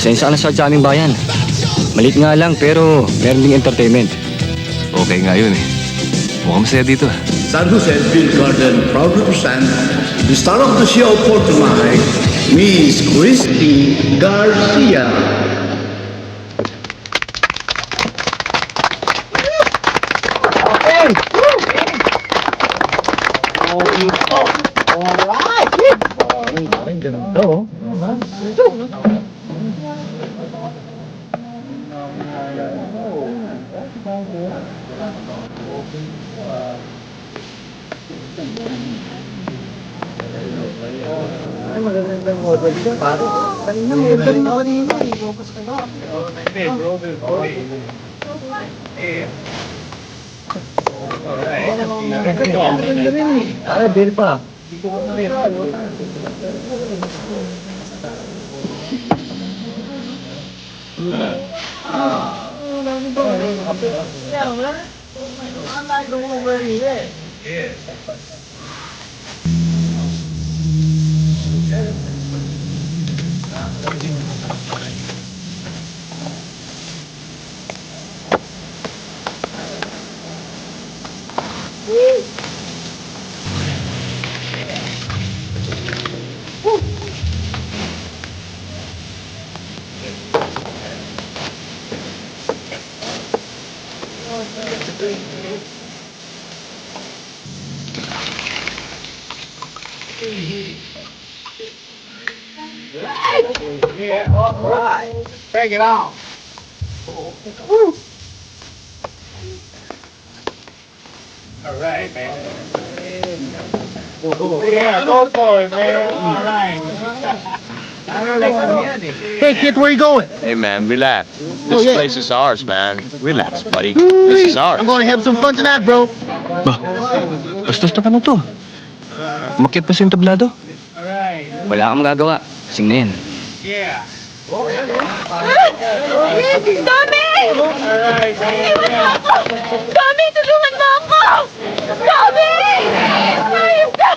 Pasensya ka na sa aming bayan. Maliit nga lang pero meron ding entertainment. Okay nga yun eh. Mukhang masaya dito. San Jose Beer Garden proud to present the star of the show for tonight, Miss Christy Garcia. Take it off. All right, man. Yeah, go for it, man. All right. Hey, kid, where you going? Hey man, relax. This yeah. place is ours, man. Relax, buddy. This is ours. I'm going to have some fun tonight, bro. Bastos na naman to. Umakyat pa sa tablado. All right. Wala kang magagawa. Kasing na yan. Yeah. Tommy! All right, man. Tommy, tulungan mo ako! Tommy! Ayun ka!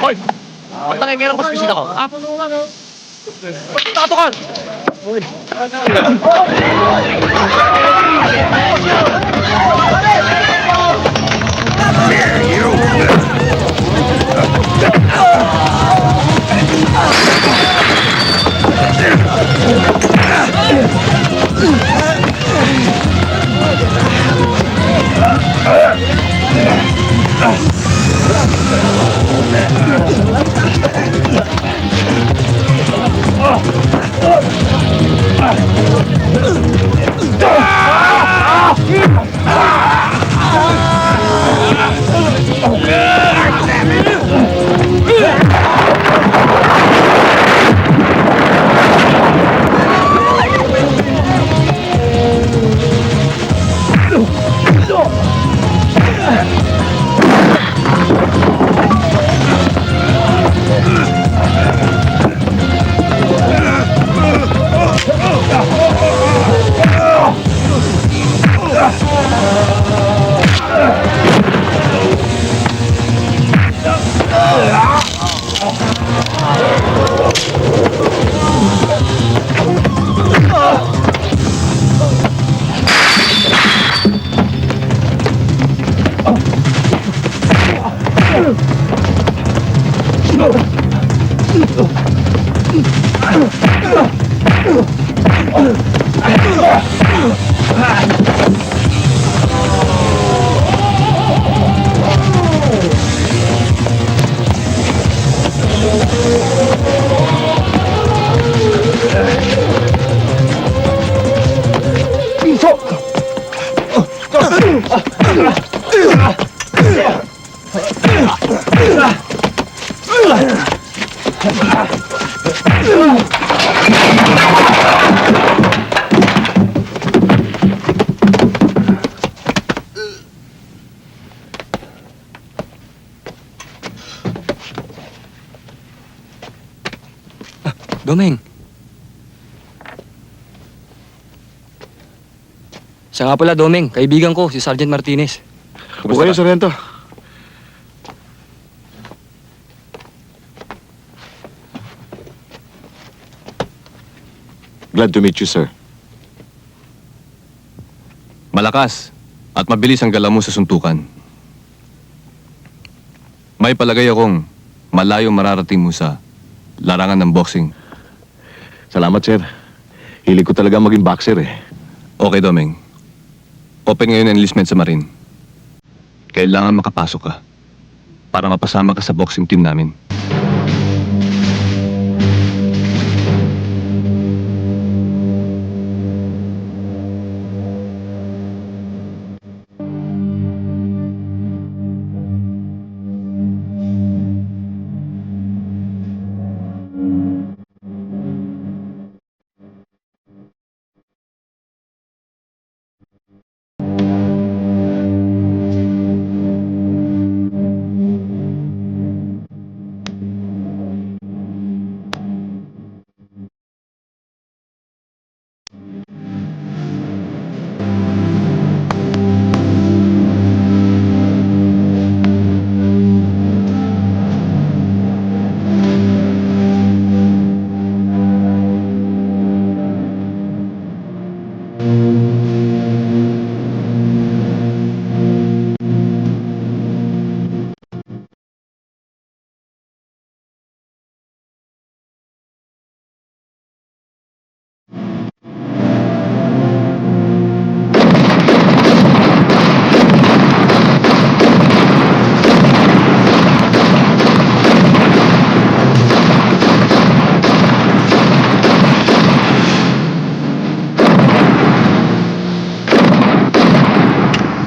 Hoy! Ba't nakikira ko sa bisita ko? Ah? Ba't tato ka? Domeng. Siya nga pala, Domeng. Kaibigan ko, si Sergeant Martinez. Kumusta kayo, Sargento? Glad to meet you, sir. Malakas at mabilis ang galaw mo sa suntukan. May palagay akong malayo mararating mo sa larangan ng boxing. Salamat, sir. Hilig ko talaga maging boxer eh. Okay, Domeng. Open ngayon ang enlistment sa Marine. Kailangan makapasok ka para mapasama ka sa boxing team namin.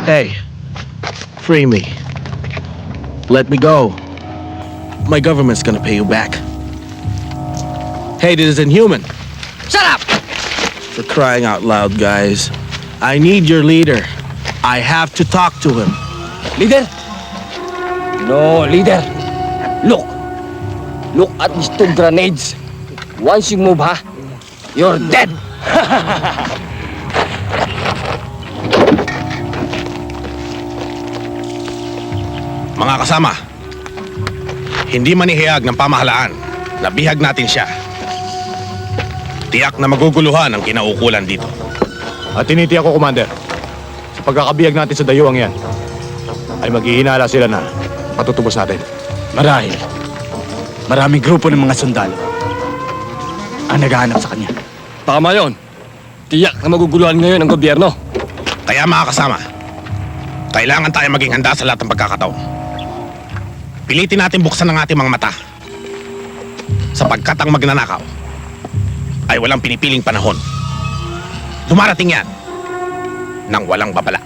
Hey, free me. Let me go. My government's gonna pay you back. Hey, this is inhuman. Shut up! For crying out loud, guys. I need your leader. I have to talk to him. Leader? No, leader. Look. Look at these two grenades. Once you move, ha? You're dead. Mga kasama, hindi manihiyag ng pamahalaan na bihag natin siya. Tiyak na maguguluhan ang kinaukulan dito. At tinitiyak ko, Commander, sa pagkakabiyag natin sa dayuang yan, ay maghihinala sila na patutubos natin. Marahil, maraming grupo ng mga sundalo ang naghahanap sa kanya. Tama yon. Tiyak na maguguluhan ngayon ang gobyerno. Kaya mga kasama, kailangan tayo maging handa sa lahat ng pagkakataon. Pilitin natin buksan ang ating mga mata. Sapagkat ang magnanakaw ay walang pinipiling panahon. Dumarating yan nang walang babala.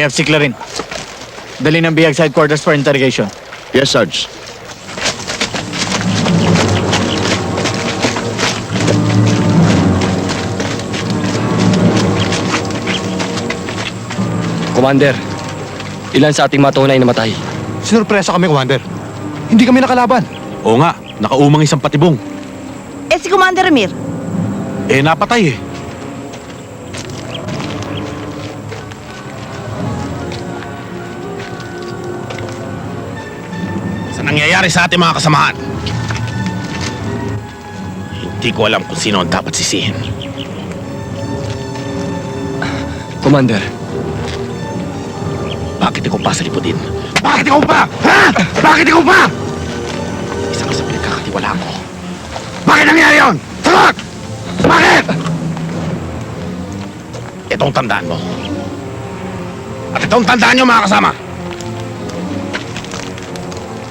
PFC Clarin. Dali ng bihag sa headquarters for interrogation. Yes, Sarge. Commander, ilan sa ating matunay na matay? Sinurpresa kami, Commander. Hindi kami nakalaban. Oo nga, nakaumang isang patibong. Eh si Commander Ramir, Eh, napatay eh. Sa nangyayari sa ating mga kasamahan, hindi ko alam kung sino ang dapat sisihin. Commander, Bakit ikaw pa sa liputin? Bakit ikaw pa? Ha? Bakit ikaw pa? Isa ka sa pinagkakatiwalaan ko. Bakit nangyari yun? Sagot! Bakit? Itong tandaan mo. At itong tandaan nyo, mga kasama.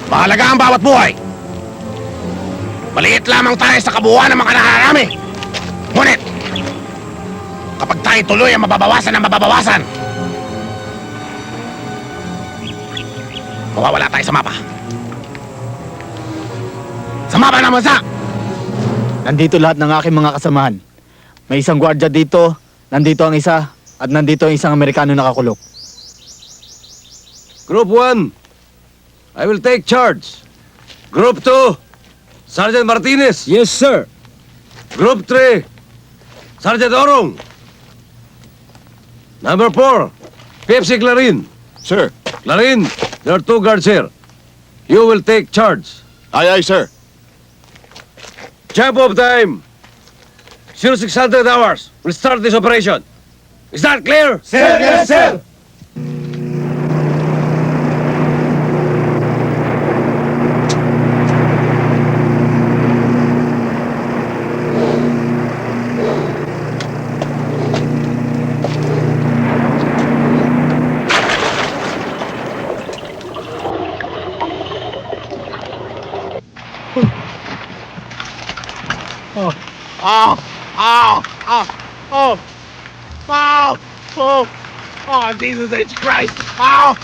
Mahalaga ang bawat buhay. Maliit lamang tayo sa kabuuan ng mga nakararami. Ngunit, kapag tayo tuloy ang mababawasan, mawawala tayo sa mapa. Sa mapa ng bansa! Nandito lahat ng aking mga kasamahan. May isang gwardya dito, nandito ang isa, at nandito ang isang Amerikano nakakulong. Group 1, I will take charge. Group 2, Sergeant Martinez. Yes, sir. Group 3, Sergeant Orong. Number 4, PFC Clarin. Sir. Clarin, there are 2 guards here. You will take charge. Aye, aye, sir. Jump off time. 0600 hours. We'll start this operation. Is that clear? Sir, yes, sir. Jesus H. Christ! Ow!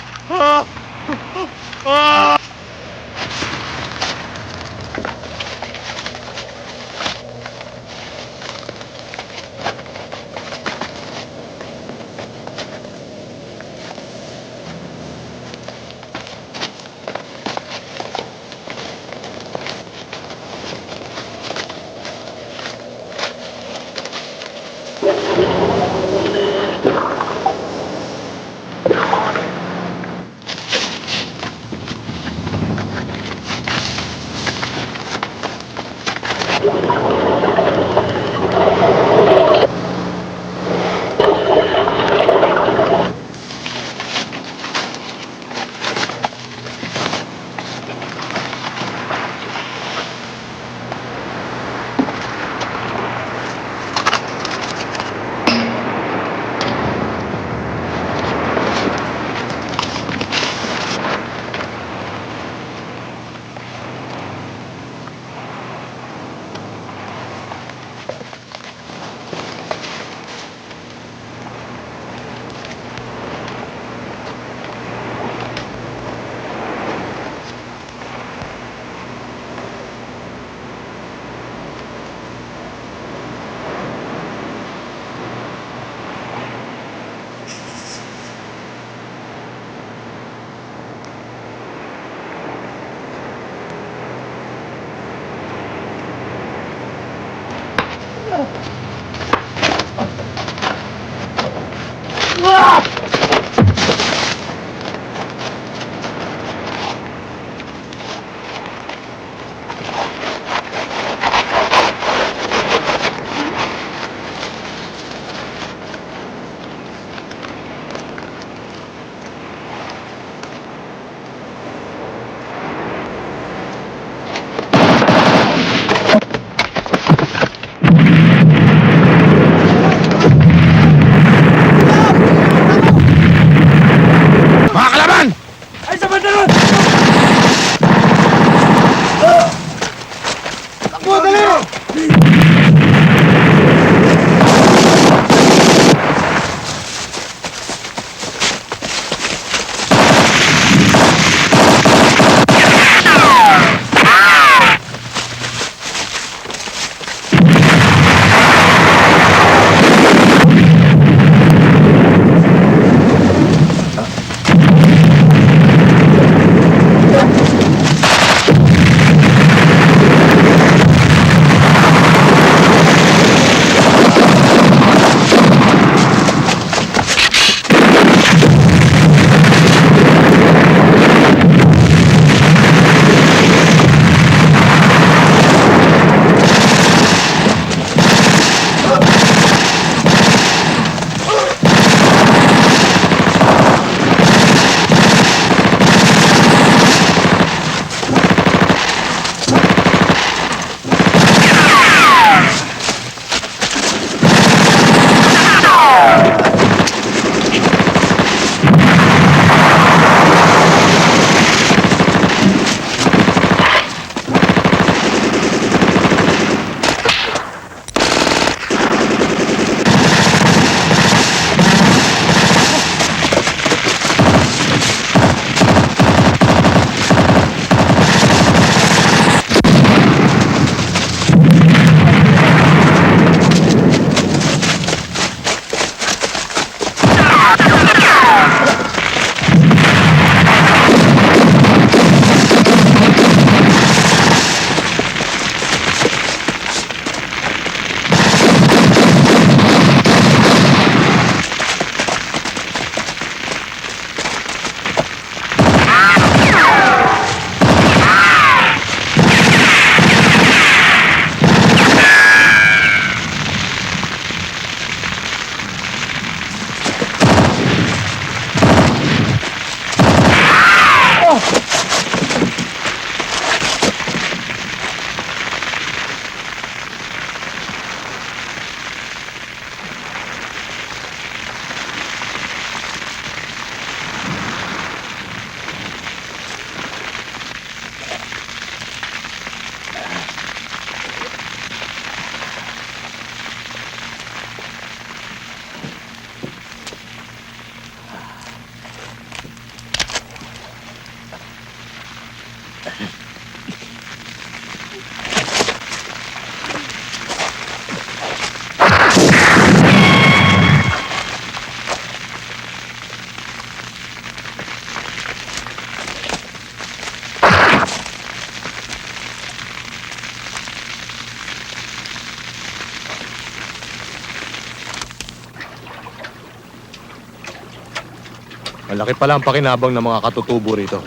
Malaki pala ang pakinabang ng mga katutubo rito.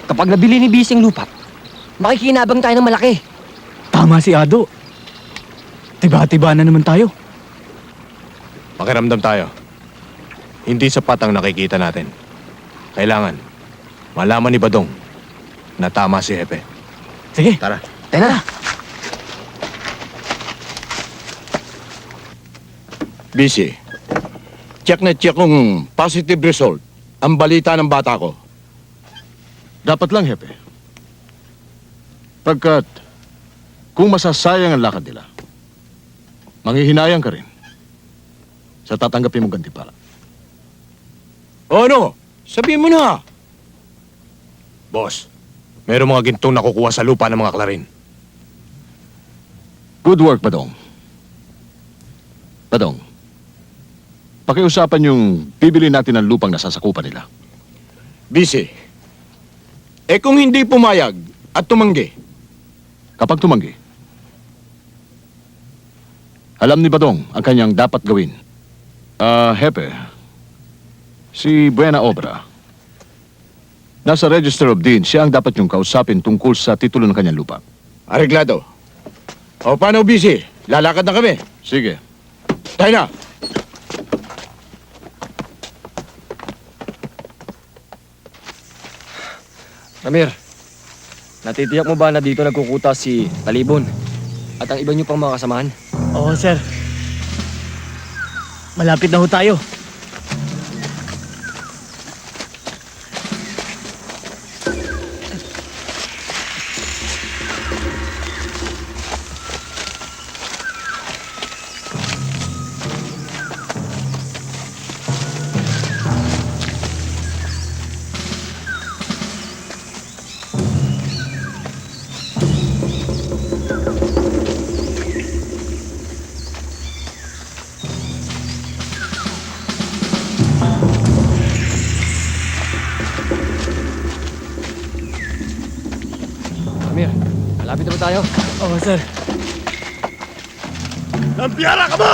Kapag nabili ni Bisi ang lupa, makikinabang tayo ng malaki. Tama si Ado. Tiba-tiba na naman tayo. Pakiramdam tayo. Hindi sapat ang nakikita natin. Kailangan malaman ni Badong na tama si Hepe. Sige, Tara. Tara. Busy. Check na check kung positive result ang balita ng bata ko. Dapat lang, Hepe. Pagkat kung masasayang ang lakad nila, manghihinayang ka rin sa tatanggapin mong gantimpala. O ano? Sabihin mo na. Boss, mayroong mga gintong nakukuha sa lupa ng mga Clarin. Good work, Badong. Badong, pakiusapan yung bibili natin ng lupang nasasakupan nila. Busy. Eh kung hindi pumayag at tumanggi, Kapag tumanggi, alam ni Badong ang kanyang dapat gawin. Hepe, si Buena Obra, nasa Register of Deeds, siya ang dapat niyong kausapin tungkol sa titulo ng kanyang lupa. areglado. O paano, Busy? Lalakad na kami. Sige. Tayo na. Ramir, natitiyak mo ba na dito nagkukuta si Talibon at ang iba niyo pang mga kasamahan? Oo, sir. Malapit na ho tayo. Ramir, malapit na ba tayo? Oo, sir. Lampiara ka mo!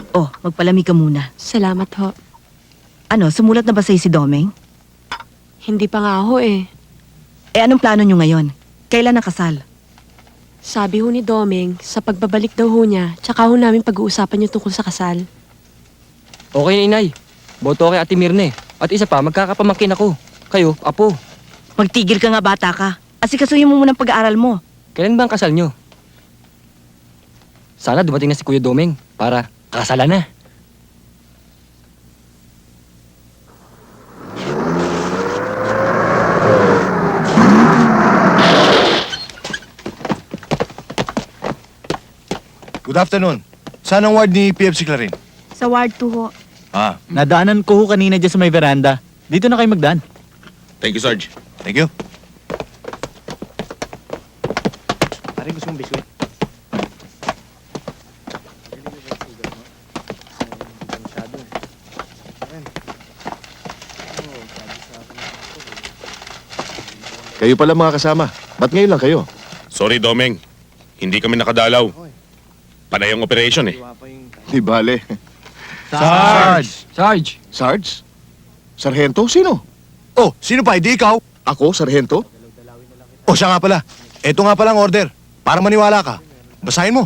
Oh, magpalamig ka muna. Salamat ho. Ano, sumulat na ba sa'yo si Domeng? Hindi pa nga ho eh. Eh, anong plano nyo ngayon? Kailan ang kasal? Sabi ho ni Domeng, sa pagbabalik daw ho niya, tsaka ho namin pag-uusapan yung tungkol sa kasal. Okay na, inay. Boto kay Ate Mirne. At isa pa, magkakapamangkin ako. Kayo, apo. Magtigil ka nga, bata ka. Asikasuhin mo muna ang pag-aaral mo. Kailan ba ang kasal nyo? Sana dumating na si Kuya Domeng para kasalan na. Good afternoon. Saan ang ward ni PFC Clarin? Sa Ward 2 ho. Ah, Nadaanan ko ho kanina dyan sa may veranda. Dito na kayo magdaan. thank you, Sarge. Thank you. Pare, gusto mong biskuit? Kayo pala mga kasama. Ba't ngayon lang kayo? Sorry, Domeng. Hindi kami nakadalaw. Panay ang operation eh. Di bale. Sarge! Sarge! Sarge? Sargento? Sino? Oh, sino pa? Hindi ikaw? Ako, Sargento? Oh, siya nga pala. Ito nga pala ang order. Para maniwala ka. Basahin mo.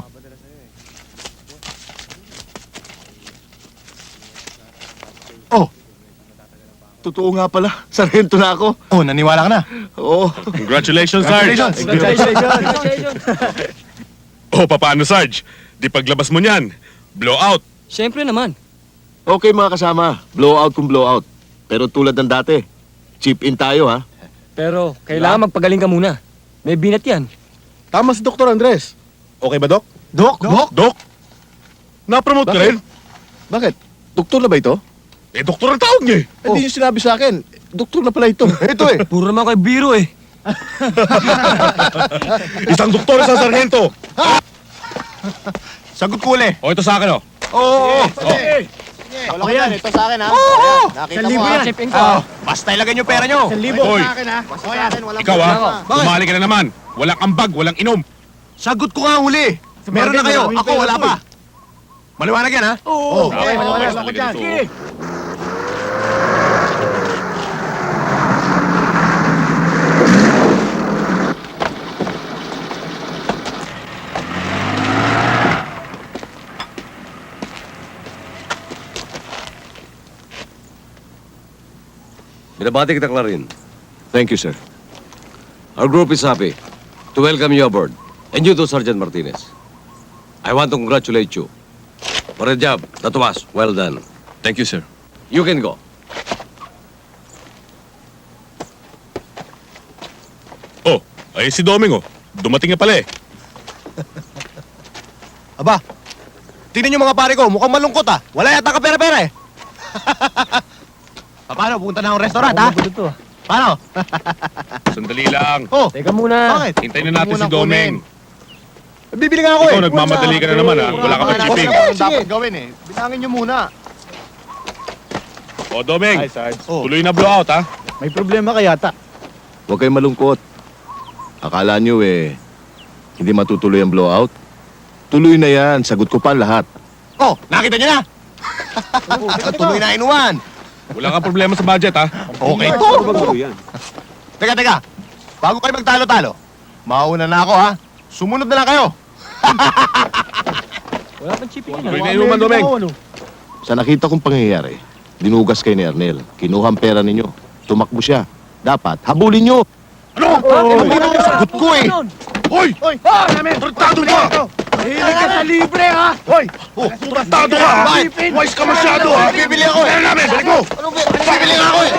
Oh, Totoo nga pala. Sargento na ako. oh, naniwala ka na. Oo. Congratulations, Sarge! Congratulations! Oh, paano, Sarge? Di paglabas mo niyan. Blowout. Siyempre naman. Okay mga kasama. Blowout kung blowout. Pero tulad ng dati. Chip in tayo ha. Pero kailangan magpagaling ka muna. May binat yan. Tama si Dr. Andres. Okay ba, Doc? Dok! Doc? Na-promote ka rin? Bakit? Doktor na ba ito? Eh, doktor ang tawag niya eh. Hindi niyo sinabi sa akin. Doktor na pala ito. Ito eh. Puro naman kay biro eh. Isang doktor, isang sargento. Sagot ko uli. O, ito sa akin, oh. Oo! Wala ko yan. Ito sa akin ha. Nakita mo ha. Chip in ko. Basta ilagay niyo pera niyo. Hoy, ikaw umali ka na naman. Walang ambag, walang inom. Sagot ko nga huli. Meron na kayo. Ako, wala pa. Maliwanag yan, ha? Oo. Okay, Wala ko dyan. Sige. Binabati kita, Clarin. Thank you, sir. Our group is happy to welcome you aboard. And you too, Sergeant Martinez. I want to congratulate you. For a job that was well done. Thank you, sir. You can go. Oh, ay si Doming, oh. Dumating na pala eh. Aba, tingnan niyo mga pare ko. Mukhang malungkot, ha? Wala yata ka pera-pera, eh. Paano? Pupunta na akong restaurant, ha? Paano? Sandali lang. Oh, Teka muna. bakit? Hintayin na natin si Doming. Bibili nga ako, Ikaw, eh. nagmamadali ka na naman, ha? Wala ka pa shipping. Dapat gawin, eh. Bilangin niyo muna. O, Doming. Hi, Sarge. Tuloy na blowout, ha? May problema ka yata. Huwag kayong malungkot. Akala nyo hindi matutuloy ang blowout? Tuloy na yan. Sagot ko pa ang lahat. Oh, nakita niyo na? Tuloy na inuman. Wala kang problema sa budget, ha? Okay to. Teka. Bago kayo magtalo-talo, mauna na ako, ha? Sumunod na lang kayo. Wala pang chipping Tuloy na inuman, Doming. Sa nakita kong pangyayari, dinugas kay ni Ernel. Kinuha ang pera ninyo. Tumakbo siya. Dapat, habulin nyo. Sagot ko, eh. Hoy! Tratado ka! Mahilig ka sa libre ha. Hoy! Tratado ka! Wise ka masyado, ha? Bibili ako, eh. Kaya namin, balik mo! Bibili nga ako, eh.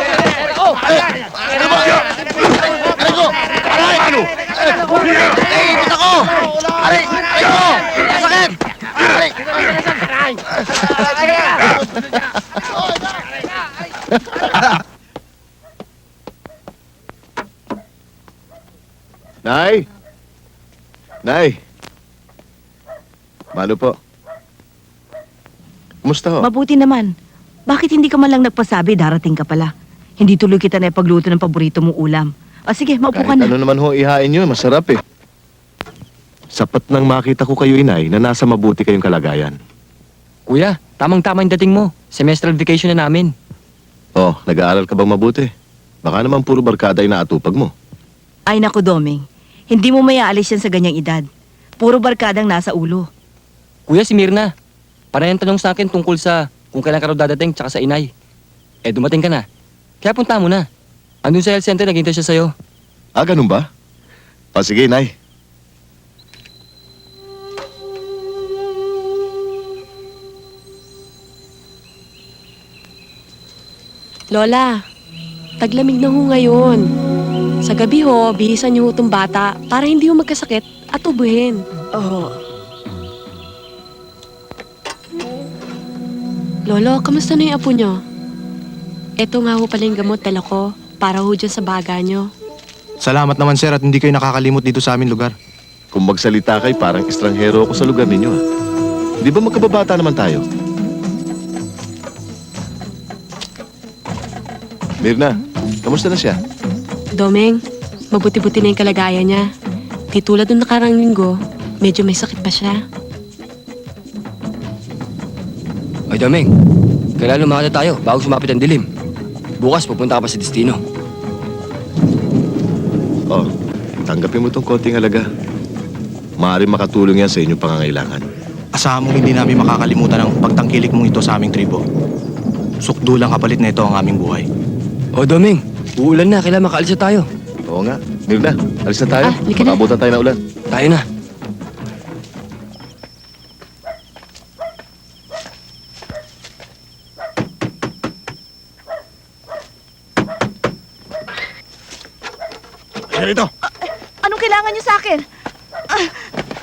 Ano ba yan? Ano? Aray! Ano? Ipit ako! Aray! Aray ko! Sakit! Aray! Nay! Nay! Mano po? Kumusta ho? Mabuti naman. Bakit hindi ka man lang nagpasabi darating ka pala? Hindi tuloy kita na ipagluto ng paborito mong ulam. Sige, maupo ka Kahit na. ano naman ho ihain nyo, masarap eh. Sapat nang makita ko kayo, inay, na nasa mabuti kayong kalagayan. Kuya, tamang-tama yung dating mo. Semestral vacation na namin. Oh, nag-aaral ka bang mabuti? Baka naman puro barkada ay naatupag mo. Ay naku, Doming. Hindi mo mayaalis yan sa ganyang edad. Puro barkadang nasa ulo. Kuya, si Mirna. Panay ang tanong sa akin tungkol sa kung kailan ka raw dadating tsaka sa inay. Eh, dumating ka na. Kaya punta mo na. Andun sa health center, naghintay siya sa'yo. Ah, ganun ba? O sige, inay. Lola, taglamig na ho ngayon. Sa gabi ho, bihisan niyo ho itong bata para hindi ho magkasakit at ubuhin. Oh. Lolo, kamusta na yung apo nyo? Eto nga ho pala yung gamot dala ko para ho dyan sa baga nyo. Salamat naman sir at hindi kayo nakakalimot dito sa aming lugar. Kung magsalita kay parang estranghero ako sa lugar ninyo, ha? Di ba magkababata naman tayo? Mirna, kamusta na siya? Domeng, mabuti-buti na yung kalagayan niya. Di tulad nung nakarang linggo, medyo may sakit pa siya. Ay, Domeng. Kailan lumakad na tayo bago sumapit ang dilim? Bukas pupunta ka pa sa destino. Oh, tanggapin mo tong konting halaga. Maaaring makatulong yan sa inyong pangangailangan. Asahan mong hindi namin makakalimutan ang pagtangkilik mong ito sa aming tribo. Sukdulang kapalit na ito ang aming buhay. O, Domeng. Uulan na. Kailan makaalis na tayo? Oo nga. Mirna, alis na tayo. Halika na. Makabutan tayo na ulan. Tayo na. Ano ito? Anong kailangan niyo sa akin?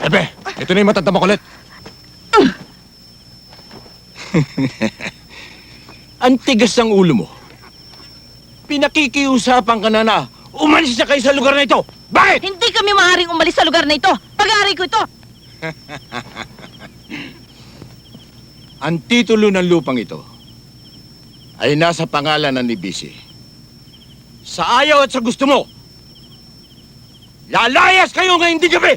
Epe, ito na yung matanda makulit. Ang tigas ng ulo mo. Pinakikiusapan ka na umalis na kayo sa lugar na ito. Bakit? Hindi kami maaaring umalis sa lugar na ito. Pag-aari ko ito. Ang titulo ng lupang ito ay nasa pangalan ng Nibisi. Sa ayaw at sa gusto mo, lalayas kayo ngayong di gabi!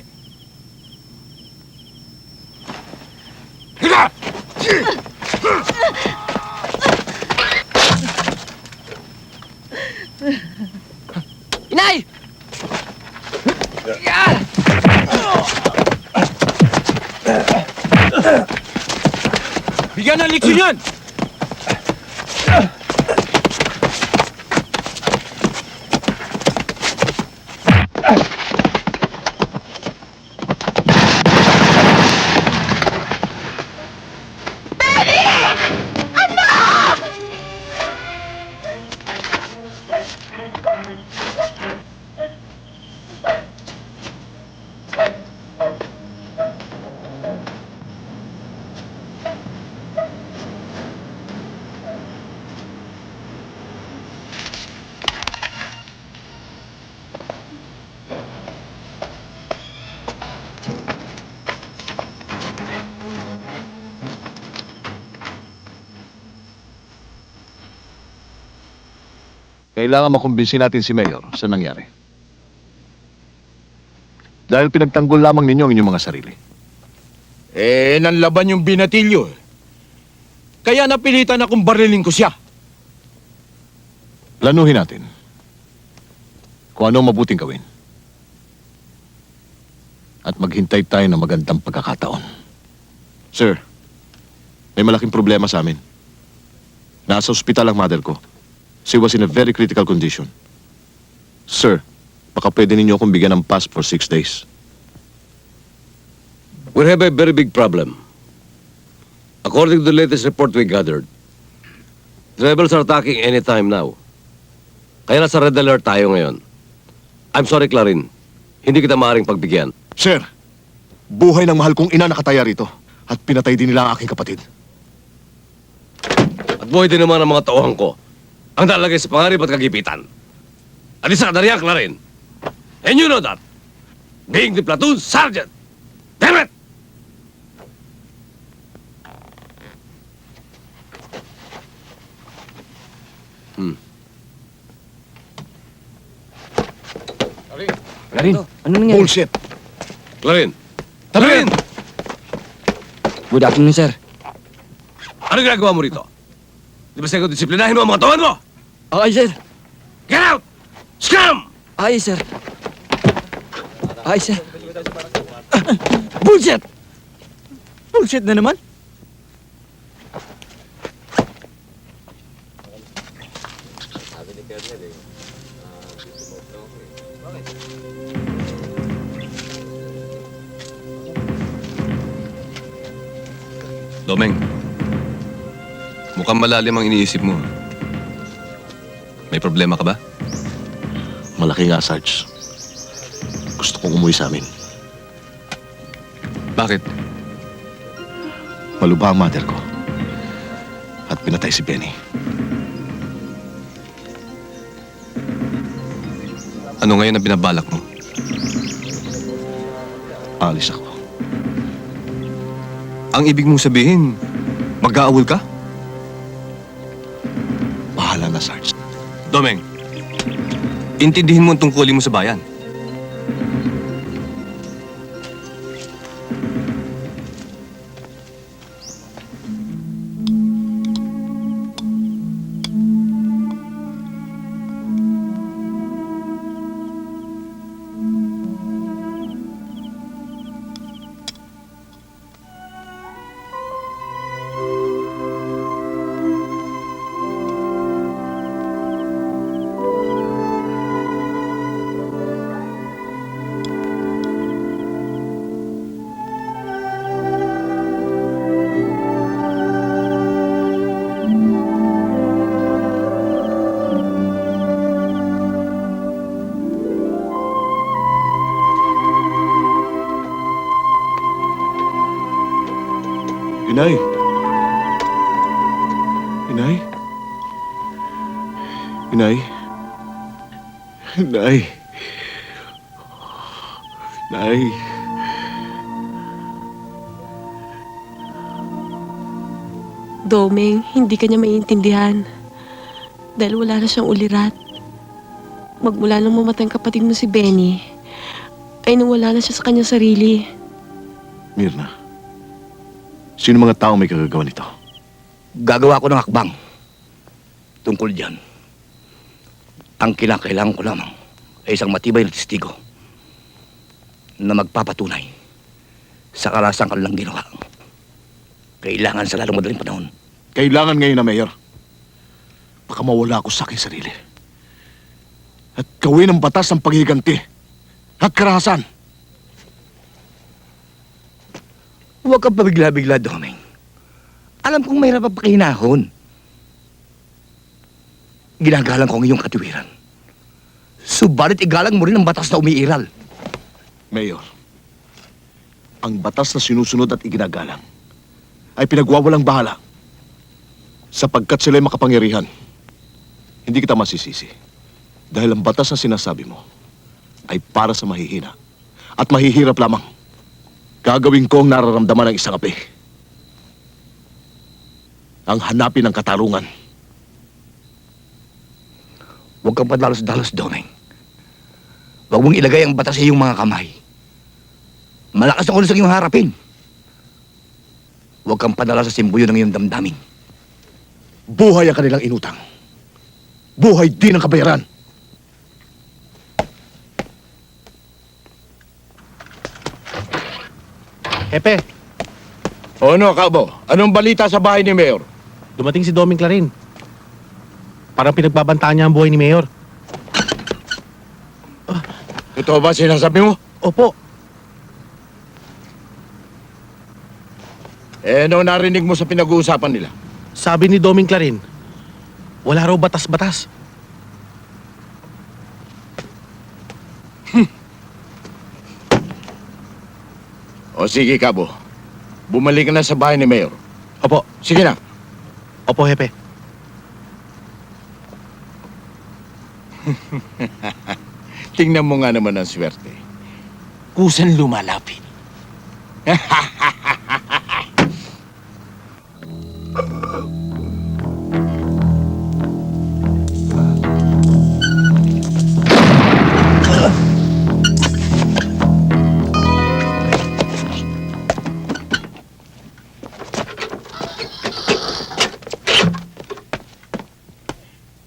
Higa! Inay! Yan! Bigyan ng leksyon yan! Kailangan makumbinsi natin si Mayor sa nangyari. Dahil pinagtanggol lamang ninyo ang inyong mga sarili. Nanlaban yung binatilyo. Kaya napilitan akong barilin ko siya. Planuhin natin kung ano ang mabuting gawin. At maghintay tayo ng magandang pagkakataon. Sir, may malaking problema sa amin. Nasa ospital ang mother ko. She was in a very critical condition. Sir, baka pwede ninyo akong bigyan ng pass for 6 days. We have a very big problem. According to the latest report we gathered, the rebels are attacking anytime now. Kaya nasa red alert tayo ngayon. I'm sorry, Clarin. Hindi kita maaaring pagbigyan. Sir, buhay ng mahal kong ina nakataya rito. At pinatay din nila ang aking kapatid. At buhay din naman ang mga tauhan ko ang nalagay sa pangarip at kagipitan. At isa ka na riyan, Clarin. And you know that. Being the platoon sergeant. Damn it! Clarin, ano nangyari? Bullshit! Clarin! Clarin! Good afternoon, sir. Ano ginagawa mo rito? Di ba sa'yo disiplinahin mo ang mga tauhan mo? Ay, sir. Get out! Scum! Ay, sir. Ay, sir. Bullshit! Bullshit na naman. Domeng, mukhang malalim ang iniisip mo. May problema ka ba? Malaki nga, Sarge. Gusto kong umuwi sa amin. Bakit? Maluba ang mother ko. At pinatay si Benny. Ano ngayon ang binabalak mo? Alis ako. Ang ibig mong sabihin, mag-aawol ka? Bahala na, Sarge. Domeng, intindihin mo ang tungkulin mo sa bayan. Inay! Inay? Inay? Inay? Inay? Domeng, hindi ka niya maiintindihan. Dahil wala na siyang ulirat. Magmula nang mamatay ang kapatid mo si Benny, ay nawala na siya sa kanyang sarili. Mirna, sino mga tao may kagagawa nito? Gagawa ko ng hakbang tungkol dyan. Ang kinakailangan ko lamang ay isang matibay na testigo na magpapatunay sa karasang kanilang ginawa. Kailangan sa lalong madaling panahon. Kailangan ngayon na, Mayor. Baka mawala ako sa aking sarili. At gawin ang batas ng paghiganti at karahasan. Huwag kang pabigla-bigla, Domeng. Alam kong mahirap ang pakihinahon. Ginagalang ko ang iyong katiwiran. Subalit igalang mo rin ang batas na umiiral. Mayor, ang batas na sinusunod at iginagalang ay pinagwawalang bahala sapagkat sila'y makapangyarihan. Hindi kita masisisi dahil ang batas na sinasabi mo ay para sa mahihina at mahihirap lamang. Gagawin ko ang nararamdaman ng isang api. Ang hanapin ng katarungan. Huwag kang padalos-dalos, Domeng. Huwag mong ilagay ang batas sa iyong mga kamay. Malakas ang ulos ang iyong harapin. Huwag kang padala sa simbuyo ng iyong damdamin. Buhay ang kanilang inutang. Buhay din ang kabayaran. Hepe, O ano, Kabo? Anong balita sa bahay ni Mayor? dumating si Doming Clarin. Parang pinagbabantaan niya ang buhay ni Mayor. Ito ba sinasabi mo? Opo, Ano narinig mo sa pinag-uusapan nila? sabi ni Doming Clarin, wala raw batas-batas. O sige, Kabo. Bumalik ka na sa bahay ni Mayor. Opo, Sige na. opo, Hepe. Tingnan mo nga naman ang swerte. Kusan lumalapit.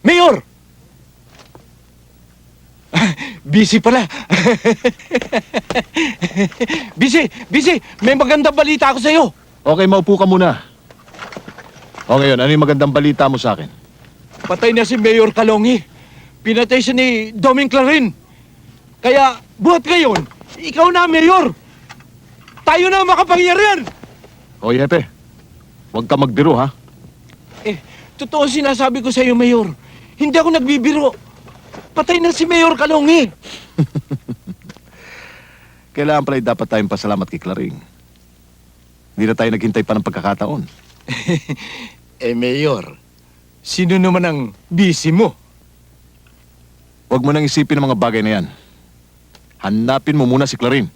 Mayor! Busy pala. Busy! May magandang balita ako sa'yo. Okay, maupo ka muna. O ngayon, ano yung magandang balita mo sa akin? Patay na si Mayor Kalongi. Pinatay siya ni Doming Clarin. Kaya, buhat ngayon, ikaw na, Mayor. Tayo na ang makapangyarihan. O Yepe, huwag ka magbiro ha. Totoo sinasabi ko sa'yo, Mayor. Hindi ako nagbibiro. Patay na si Mayor Kalongi. Kailangan pala dapat tayong pasalamat kay Claring. Hindi na tayo naghintay pa ng pagkakataon. Mayor, sino naman ang busy mo? Huwag mo nang isipin ang mga bagay na yan. Hanapin mo muna si Clarin.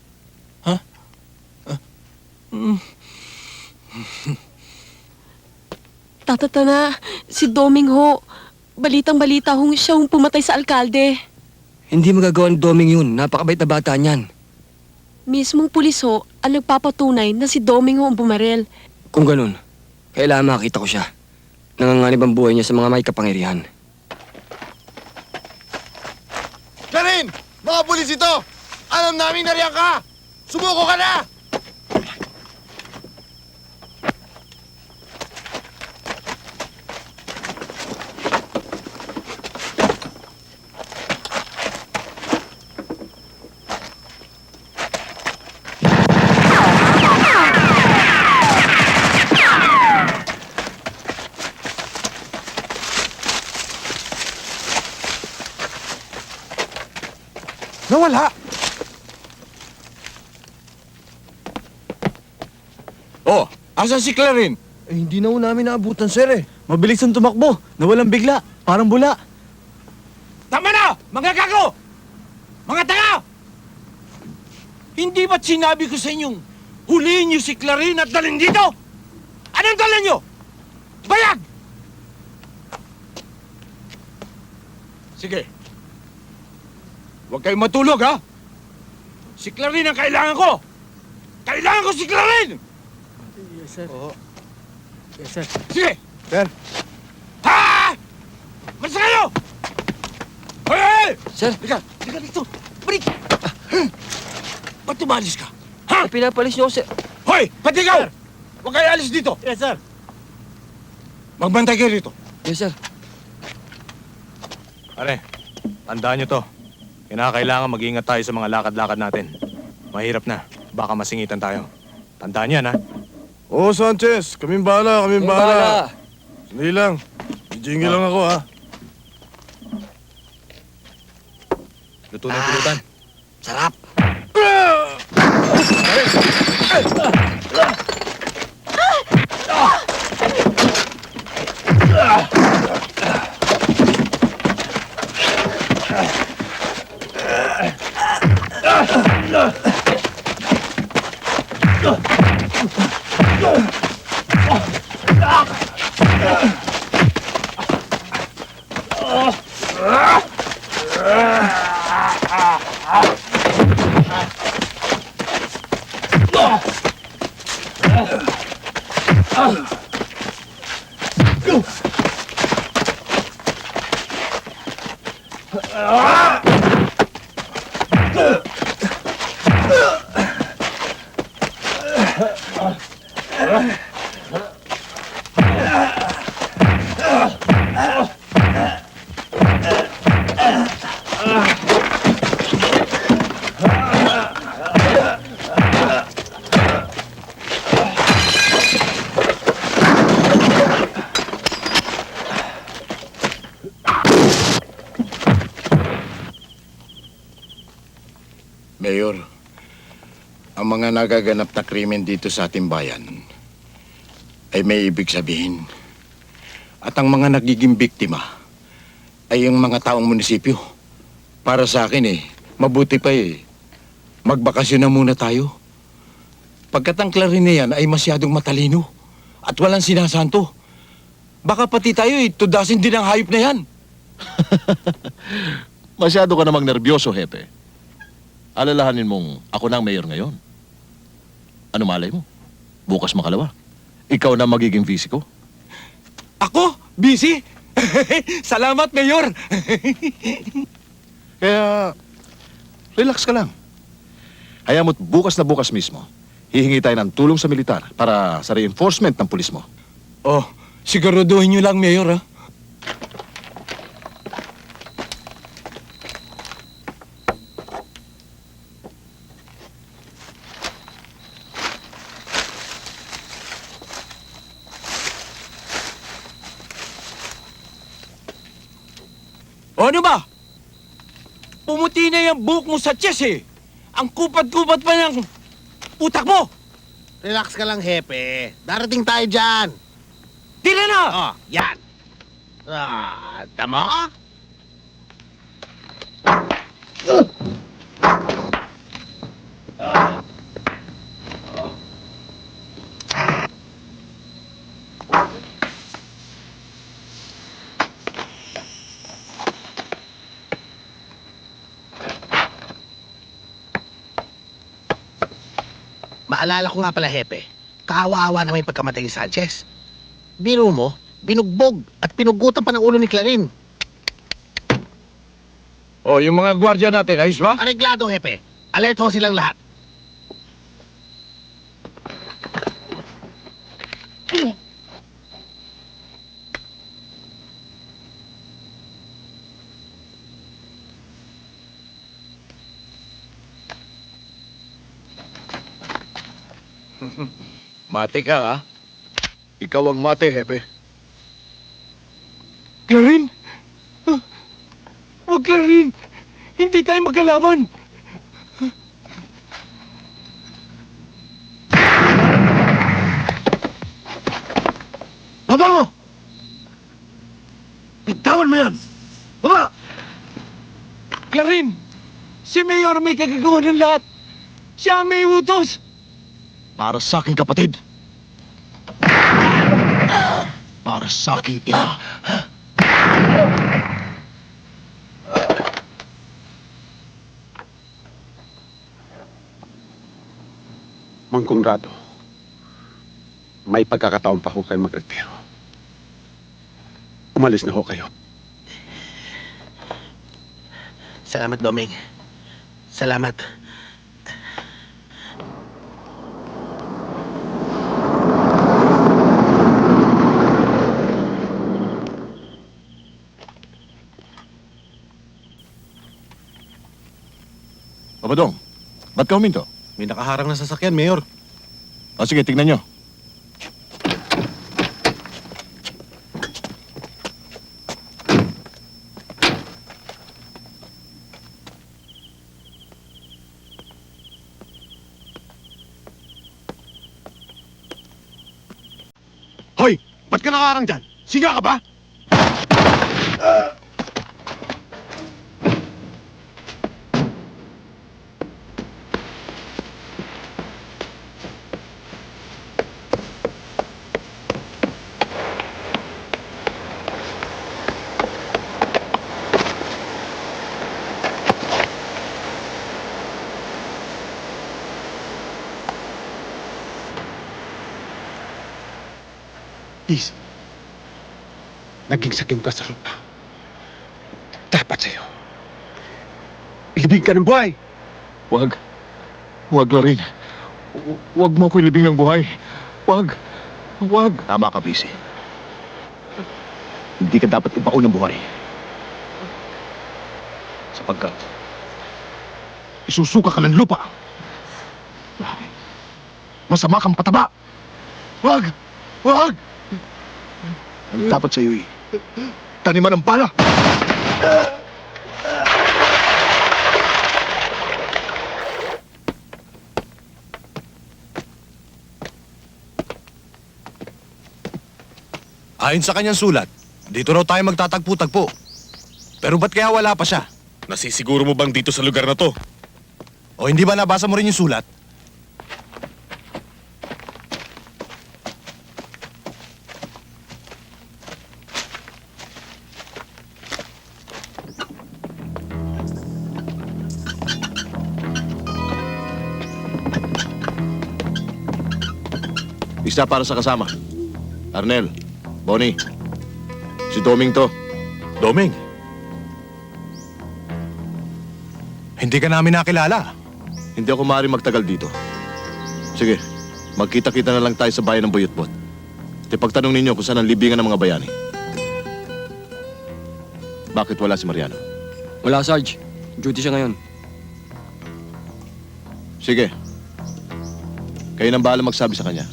Tatatana, si Doming ho. Balitang-balita hong siya hong pumatay sa alkalde. Hindi magagawa ng Doming yun. Napakabait na bata niyan. Mismong pulis ho ang nagpapatunay na si Doming ho ang bumarel. Kung ganun, kailangan makita ko siya. Nanganganib ang buhay niya sa mga may kapangyarihan. Karin! Mga pulis ito! Alam namin nariyan ka! Sumuko ka na! Nawala! Oh, asan si Clarin? hindi na ho namin naabutan, sir eh. Mabilis ang tumakbo. Nawalang bigla. Parang bula. Tama na! Mga gago! Mga tanga! Hindi ba't sinabi ko sa inyong huliin niyo si Clarin at dalhin dito? Anong dala niyo? Bayag! Sige. Huwag kayong matulog, ha? Si Clarin ang kailangan ko! Kailangan ko si Clarin! Yes, sir. Oo. Yes, sir. Sige! Sir. Ha! Basta kayo! Hoy! Sir, Halika dito! Balik! Ba't tumalis ka? Ha? pinapalis niyo ako, sir. Hoy! Pati ikaw! Huwag kayo alis dito! Yes, sir. Magbantay kayo rito. Yes, sir. Pare, tandaan nyo to. Kinakailangan mag-ingat tayo sa mga lakad-lakad natin. Mahirap na. Baka masingitan tayo. Tandaan yan, ha? Oo, Sanchez. Kaming bahala, kaming Bala. Sandali lang. Jingle lang ako, ha? Luto na yung pulutan. Sarap. Mayor, ang mga nagaganap na krimen dito sa ating bayan ay may ibig sabihin. At ang mga nagiging biktima ay yung mga taong munisipyo. Para sa akin mabuti pa magbakasyon na muna tayo. Pagkat ang Clarin na yan ay masyadong matalino at walang sinasanto. Baka pati tayo tudasin din ang hayop na yan. Masyado ka namang nervyoso, Hepe. Alalahanin mong ako na ang mayor ngayon. Ano malay mo? Bukas makalawa. Ikaw na magiging vice ko. Ako? Busy? Salamat, Mayor! Kaya, relax ka lang. Hayaan mo't bukas na bukas mismo, hihingi tayo ng tulong sa militar para sa reinforcement ng pulis mo. Oh, siguraduhin niyo lang, Mayor, ha? O ano ba? Pumuti na yung buhok mo sa chest Ang kupad-kupad pa ng utak mo! Relax ka lang, Hepe. Darating tayo dyan. Tira na! Oh, yan. Tama? Maalala ko nga pala, Hepe. Kaawa-awa na may pagkamatay ni Sanchez. Biro mo, binugbog at pinugutan pa ng ulo ni Clarin. Oh, yung mga gwardiya natin, ayos ba? Areglado, Hepe. Alert ho silang lahat. Mate ka, ha? Ikaw ang mate, Hepe. Clarin! Huwag, Clarin! Hindi tayo magkalaban! Baba mo! Bitawan mo yan! Baba! Clarin! Si Mayor may kagagawa ng lahat! Siya ang may utos! Para sa aking kapatid. Para sa aking ina. Mang Conrado, may pagkakataon pa ho kayo magretiro. Umalis na ho kayo. Salamat, Doming. Salamat. Babadong, ba't ka huminto? May nakaharang na sasakyan, Mayor. O sige, tignan nyo. Hoy! Ba't ka nakaharang dyan? Siga ka ba? Please. Naging sakim ka sa lupa. Dapat sa'yo. Ilibig ka ng buhay. Huwag. Huwag, Clarin. Huwag mo ko ilibing ng buhay. Huwag. Huwag. Tama ka, Bisi. Hindi ka dapat ibaon ng buhay. Sapagkat isusuka ka ng lupa. Masama kang pataba. Huwag! Huwag! Ang dapat sa'yo taniman ng bala. Ayon sa kanyang sulat, dito raw tayo magtatagpo-tagpo. Pero ba't kaya wala pa siya? Nasisiguro mo bang dito sa lugar na to? O hindi ba nabasa mo rin yung sulat? Isa para sa kasama. Arnel, Bonnie, si Doming to. Doming. Hindi ka namin nakilala. Hindi ako maaaring magtagal dito. Sige, magkita-kita na lang tayo sa bayan ng Buyutbot. At ipagtanong ninyo kung saan ang libingan ng mga bayani. Bakit wala si Mariano? Wala, Sarge. Duty siya ngayon. Sige. Kayo nang bahala magsabi sa kanya.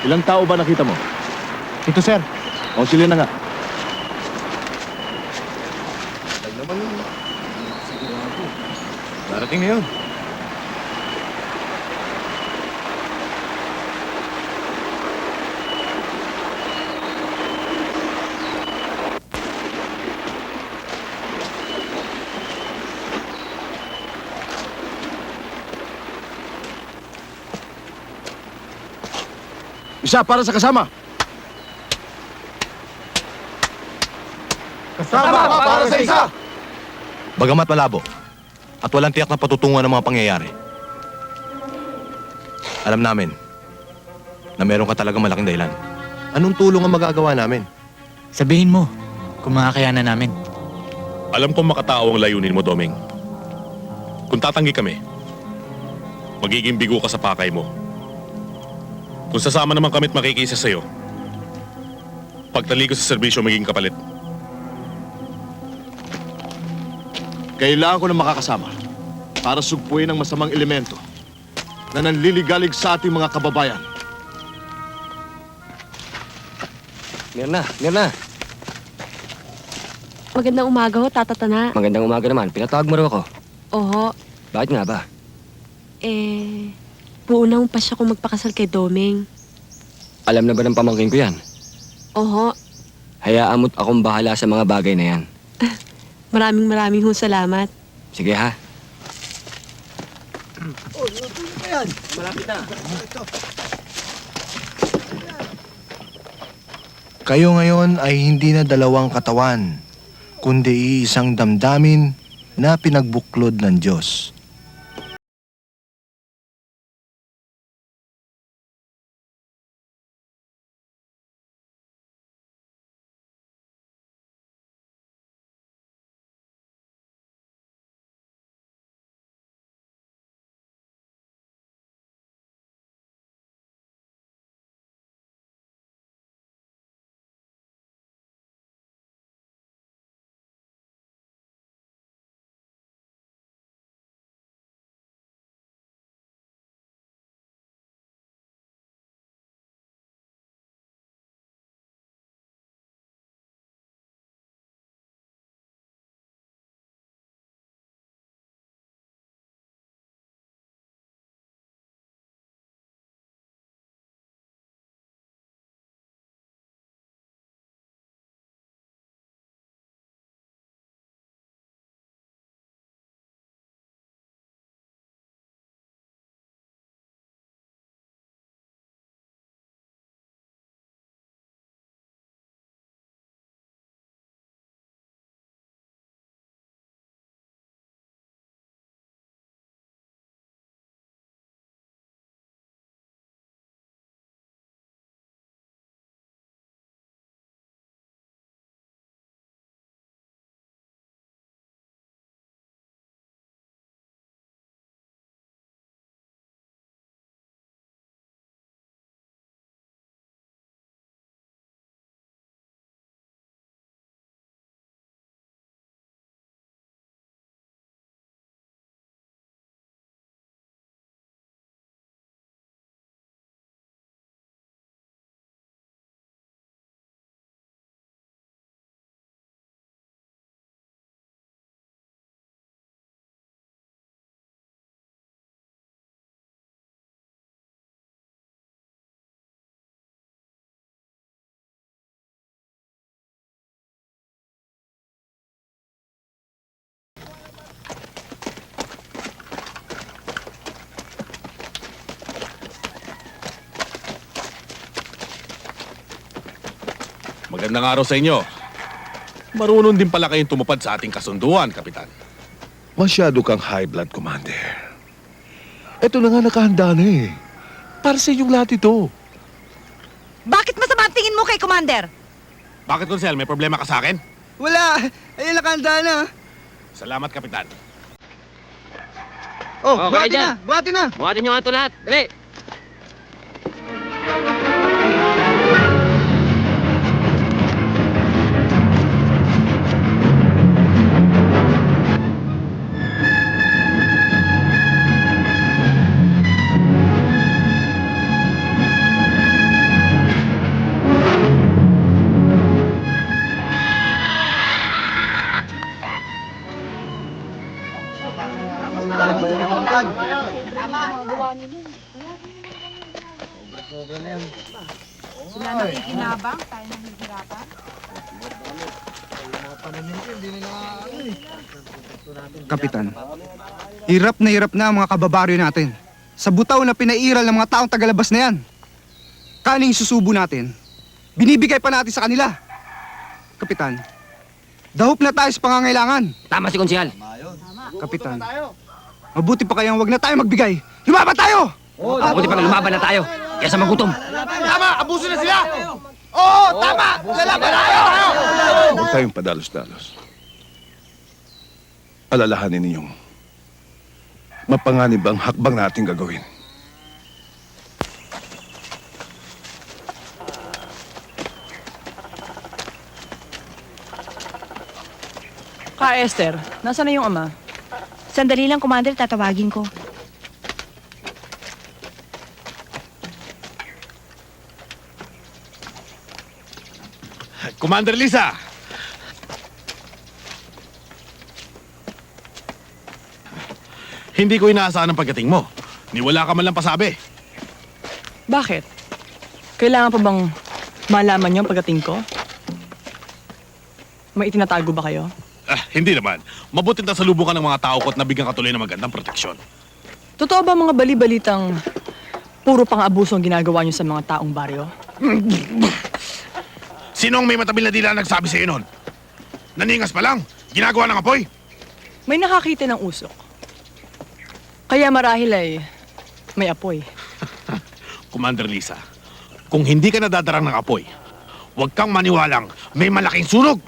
Ilang tao ba nakita mo? Ito, sir. O, sila na nga. Darating na yun. Isa para sa kasama. Kasama para sa isa! Bagamat malabo at walang tiyak na patutunguhan ng mga pangyayari. Alam namin na meron ka talagang malaking dahilan. Anong tulong ang magagawa namin? Sabihin mo, kung makakayanan namin. Alam kong makatao ang layunin mo, Doming. Kung tatanggi kami, magiging bigo ka sa pakay mo. Kung sasama naman kami't makikisa sa'yo, pagtaligo sa serbisyo magiging kapalit. Kailangan ko ng makakasama para sugpuin ang masamang elemento na nanliligalig sa ating mga kababayan. Mirna, Mirna. Magandang umaga ho, Tata Tana. Magandang umaga naman. Pinatawag mo raw ako. Oho, Bakit nga ba? buo pa siya kung magpakasal kay Doming. Alam na ba ng pamangkin ko yan? Oho, Hayaan mo't akong bahala sa mga bagay na yan. maraming ho salamat. Sige ha. Kayo ngayon ay hindi na dalawang katawan, kundi isang damdamin na pinagbuklod ng Diyos. Magandang araw sa inyo. Marunong din pala kayong tumupad sa ating kasunduan, Kapitan. Masyado kang high blood, Commander. Ito na nga nakahanda na eh. Para sa inyong lahat ito. Bakit masama ang tingin mo kay Commander? Bakit, Consel? May problema ka sa akin? Wala! Ayun, nakahanda na. Salamat, Kapitan. Oh, Okay, dyan. Buhati na! Buhatin nyo nga ito lahat. Dali! Sila nakikinabang, tayo nahihirapan. Kapitan, hirap na ang mga kababaryo natin. Sa butaw na pinairal ng mga taong tagalabas na yan. Kaning susubo natin, binibigay pa natin sa kanila. Kapitan, dahop na tayo sa pangangailangan. Tama si Konsehal. Kapitan, mabuti pa kayang wag na tayo magbigay. Lumaban tayo! Mabuti pang lumaban na tayo kaysa magutom. Tama! Abuso na sila! Oo! Tama! Lalaban tayo! Huwag tayong padalos-dalos. Alalahanin ninyong mapanganib ang hakbang nating gagawin. Esther, nasaan na yung ama? Sandali lang, Commander, tatawagin ko. Commander Lisa! Hindi ko inaasahan ang pagdating mo. Ni wala ka man lang pasabi. Bakit? Kailangan pa bang malaman niyo ang pagdating ko? May itinatago ba kayo? Hindi naman. Mabuti na salubukan ng mga tao ko at nabigyan ka tuloy ng magandang proteksyon. Totoo ba mga bali-balitang puro pang-abuso ang ginagawa niyo sa mga taong baryo? Sino ang may matabil na dila nagsabi sa iyo nun? Naningas pa lang. Ginagawa ng apoy. May nakakita ng usok. Kaya marahil ay may apoy. Commander Lisa, kung hindi ka nadadarang ng apoy, huwag kang maniwalang may malaking sunog.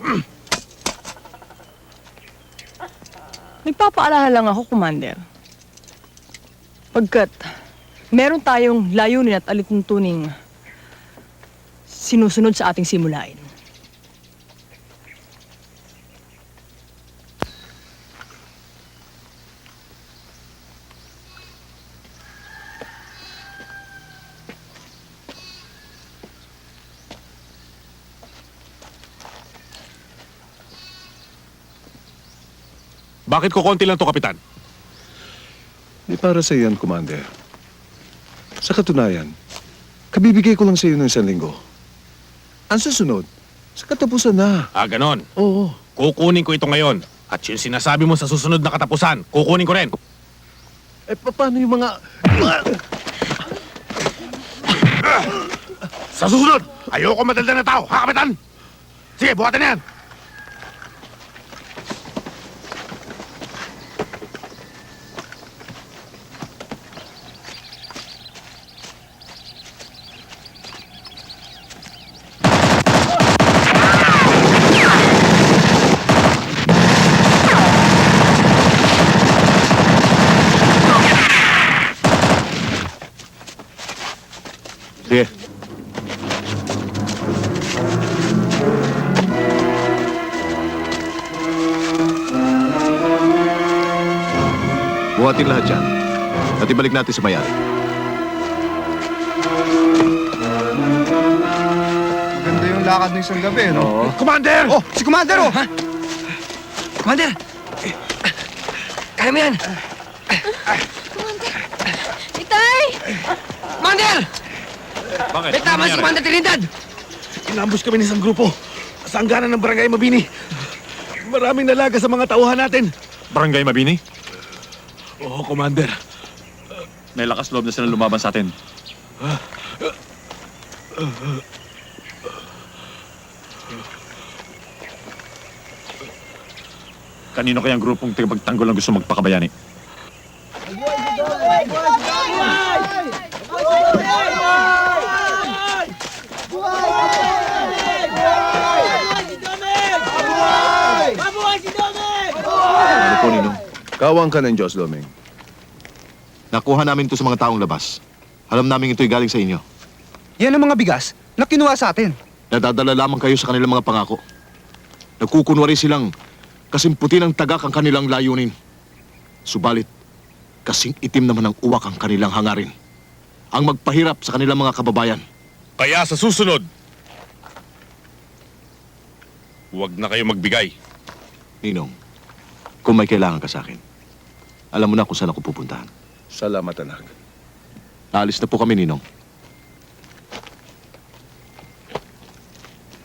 Nagpapaalala lang ako, Commander. Pagkat meron tayong layunin at alituntuning sinusunod sa ating simulain. Bakit ko konti lang to, Kapitan? Di para sa iyan, Commander. Sa katunayan, kabibigay ko lang sa iyo ng 1 linggo. Ang susunod, sa katapusan na. Ganon. Oo. Kukunin ko ito ngayon. At yung sinasabi mo sa susunod na katapusan, kukunin ko rin. Paano yung mga... Sa susunod, ayoko madalda na tao, ha, Kapitan? Sige, buhatan na yan. Sige. Buhatin lahat yan. At ibalik natin sa mayari. Maganda yung lakad ng isang gabi, no? Oo. Commander! Oh, si Commander, oh! Commander! Kaya mo yan! Itay! Commander! Bakit? May tama si Commander Trinidad! Inambush kami ng isang grupo sa hangganan ng Barangay Mabini. Maraming nalaga sa mga tauhan natin. Barangay Mabini? Oo, Commander. May lakas loob na sila lumaban sa atin. Kanino kayang grupong tagapagtanggol ang gusto magpakabayani? Ano po, Ninong? Kawang ka ng Diyos, Doming. Nakuha namin ito sa mga taong labas. Alam namin ito'y galing sa inyo. Yan ang mga bigas na kinuha sa atin. Nadadala lamang kayo sa kanilang mga pangako. Nagkukunwari silang kasing puti ng tagak ang kanilang layunin. Subalit, kasing itim naman ang uwak ang kanilang hangarin. Ang magpahirap sa kanilang mga kababayan. Kaya sa susunod, huwag na kayo magbigay. Ninong, kung may kailangan ka sa akin, Alam mo na kung saan ako pupuntahan. Salamat, anak. Naalis na po kami, Ninong.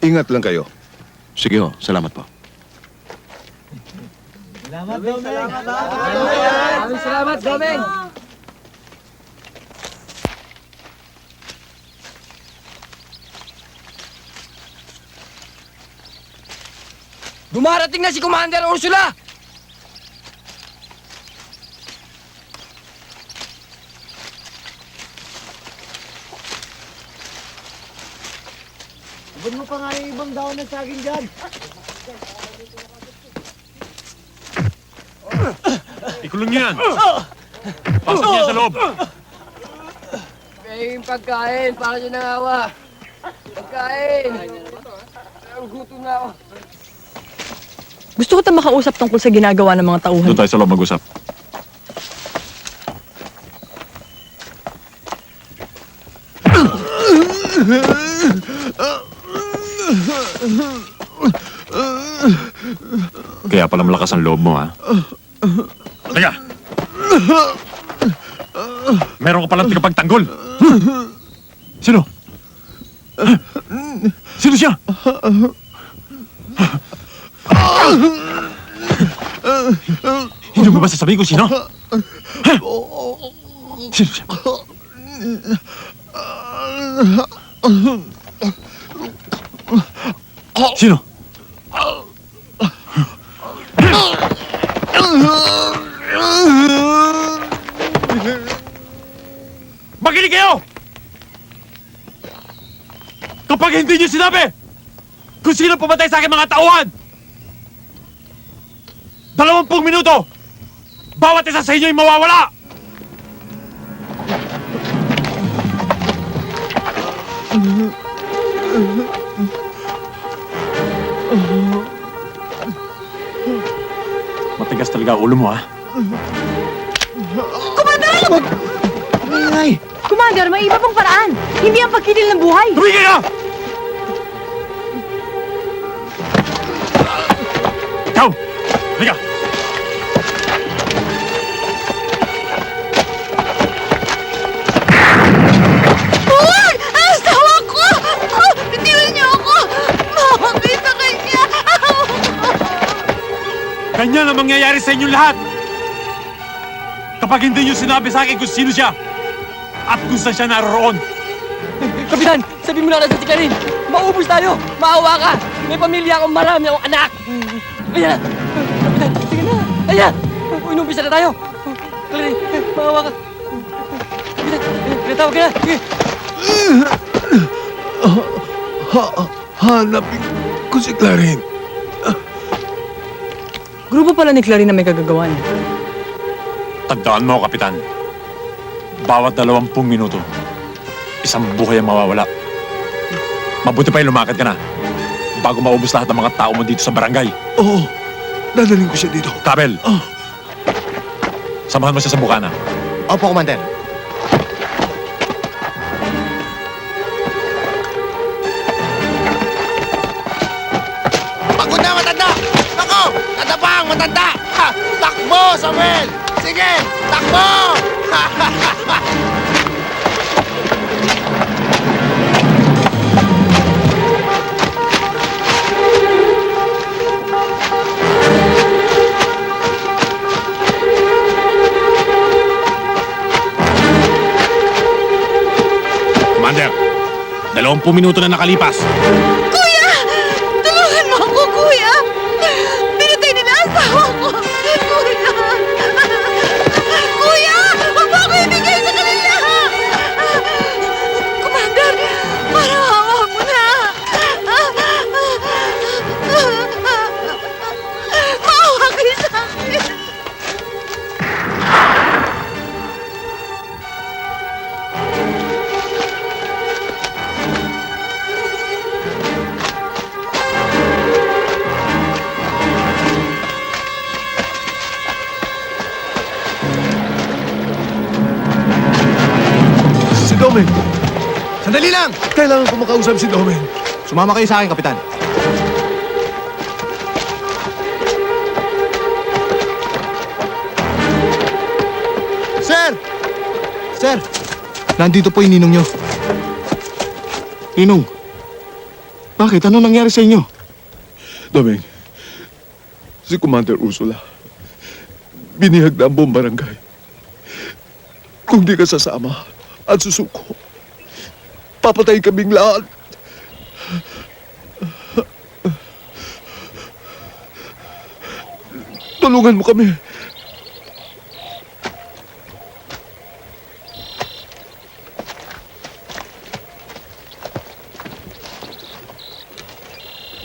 Ingat lang kayo. Sige ho, salamat po. Salamat, Domeng! Dumarating na si Commander Ursula! Abot mo pa nga yung ibang daon ng saging dyan. Ikulong niyo yan! Pasok niya sa loob! May pagkain para sa nangawa. Pagkain! Ang gutom na ako. Gusto ko tayong makausap tungkol sa ginagawa ng mga tauhan. Doon tayo sa loob mag-usap. Kaya pala malakas ang loob mo, ha? Teka! Meron ka palang tagapagtanggol! Sino? Sino siya? Hindi mo ba sasabihin kung sino? Sino siya? Sino? Makinig kayo! Kapag hindi niyo sinabi kung sino pumatay sa aking mga tauhan, 20 minuto, bawat isa sa inyo ay mawawala! Matigas talaga ulo mo, ha? Commander! Ingay! Commander, may iba pang paraan. Hindi ang pagkilil ng buhay. Tumigil ka! Ikaw! Halika! Huwag! Asawa ko! Bitiwan niyo ako! Makakita kanya! Ganyan ang mangyayari sa inyong lahat! Kapag hindi niyo sinabi sa akin kung sino siya at kung saan siya naroroon. Kapitan, sabi mo na sa tikarin. Maubos tayo. Maawa ka. May pamilya akong marami akong anak. Ayan na. Kapitan, sige na. Ayan. Inumpisa na tayo. Clarin, maawa ka. Kapitan, pinatawag ka na. Sige. Hanapin ko si Clarin. Grupo pala ni Clarin na may kagagawan. Tandaan mo, Kapitan. Bawat 20 minuto, isang buhay ang mawawala. Mabuti pa yung lumakad ka na bago maubos lahat ng mga tao mo dito sa barangay. Oo, dadaling ko siya dito. Kabel, samahan mo siya sa bukana. Opo, Commander. Pagod na, matanda! Ako! Natapang, matanda! Ha! Takbo, Samuel! Sige! Takbo! Commander, 20 minuto na nakalipas. Kuya! Tulungan mo ako, kuya! Pinatay nila ang asawa ko! Kuya! Kuya! Huwag mo ako ibigay sa kanila! Commander! Parang hawa mo na! Maawa kayo sa akin! Si Domen! Sandali lang! Kailangan ko makausap si Domen. Sumama kayo sa akin, Kapitan. Sir, nandito po yung ninong nyo. Ninong, bakit? Ano nangyari sa inyo? Doming, si Commander Ursula, binihag na ang buong barangay. Kung di ka sasama at susuko, papatayin kaming lahat. Tulungan mo kami.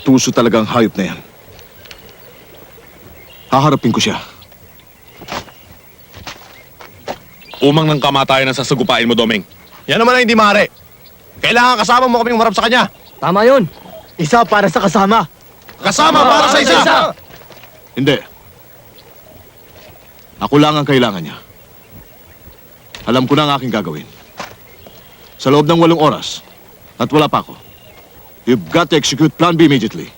Tuso talagang hayop na yan. Haharapin ko siya. Umang ng kamatayan ang sasagupain mo, Doming. Yan naman ang hindi maaari. Kailangan kasama mo kaming umarap sa kanya. Tama yun. Isa para sa kasama. Kasama para sa isa! Hindi. Ako lang ang kailangan niya. Alam ko na ang aking gagawin. Sa loob ng 8 oras, at wala pa ako, you've got to execute Plan B immediately.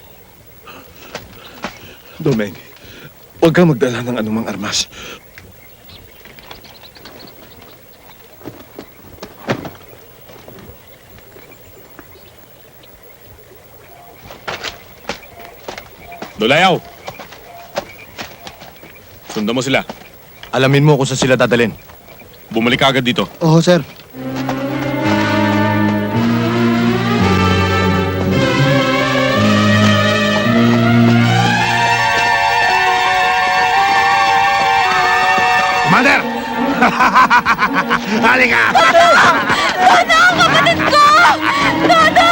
Doming, huwag kang magdala ng anumang armas. Dolayaw! Sundan mo sila. Alamin mo kung saan sila dadalhin. Bumalik ka agad dito. Oo, sir. Commander! Halika! Dodo! Kapatid ko! Dodo!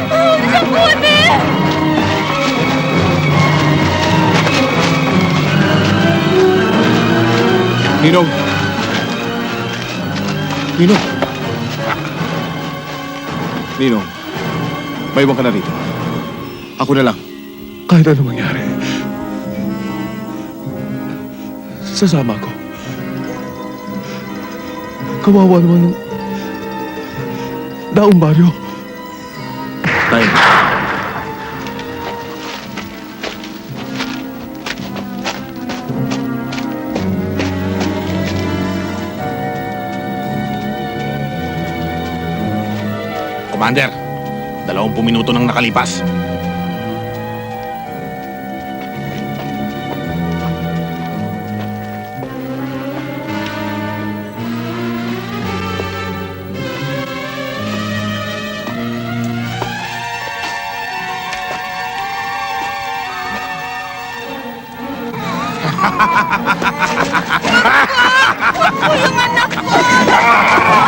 Huwag siyang kunin! Ninong! Ninong! Ninong, may iwan ka na rito. Ako na lang. Kahit ano mangyari, sasama ko. Kawawa naman ng daong baryo. Tayo. Commander, 20 minuto nang nakalipas.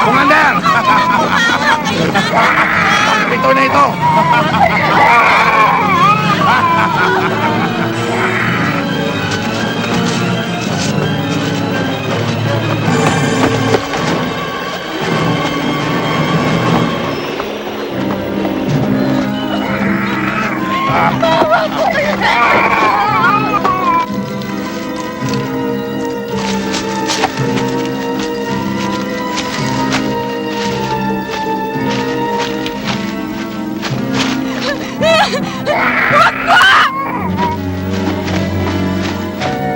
Commander! Ito na ito!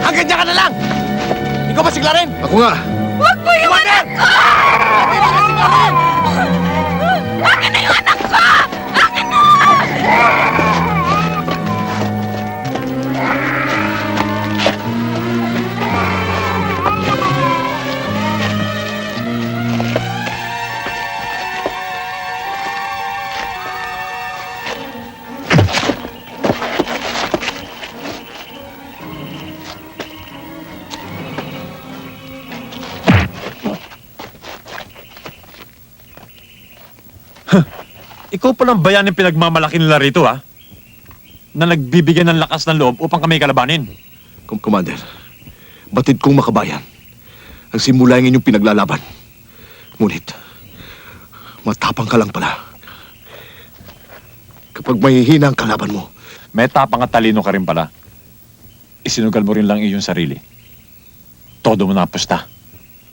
Hanggang dyan ka na lang! Ikaw ba sigla rin? Ako nga! Huwag mo yung anak ko! Akin na yung anak ko! Akin na! Ikaw palang bayan yung pinagmamalaki nila rito, ha? Na nagbibigyan ng lakas ng loob upang kami kalabanin. Commander, batid kong makabayan. Ang simula ng inyong pinaglalaban. Ngunit, matapang ka lang pala. Kapag mahihina ang kalaban mo, May tapang at talino ka rin pala. Isinugal mo rin lang iyong sarili. Todo mo napusta.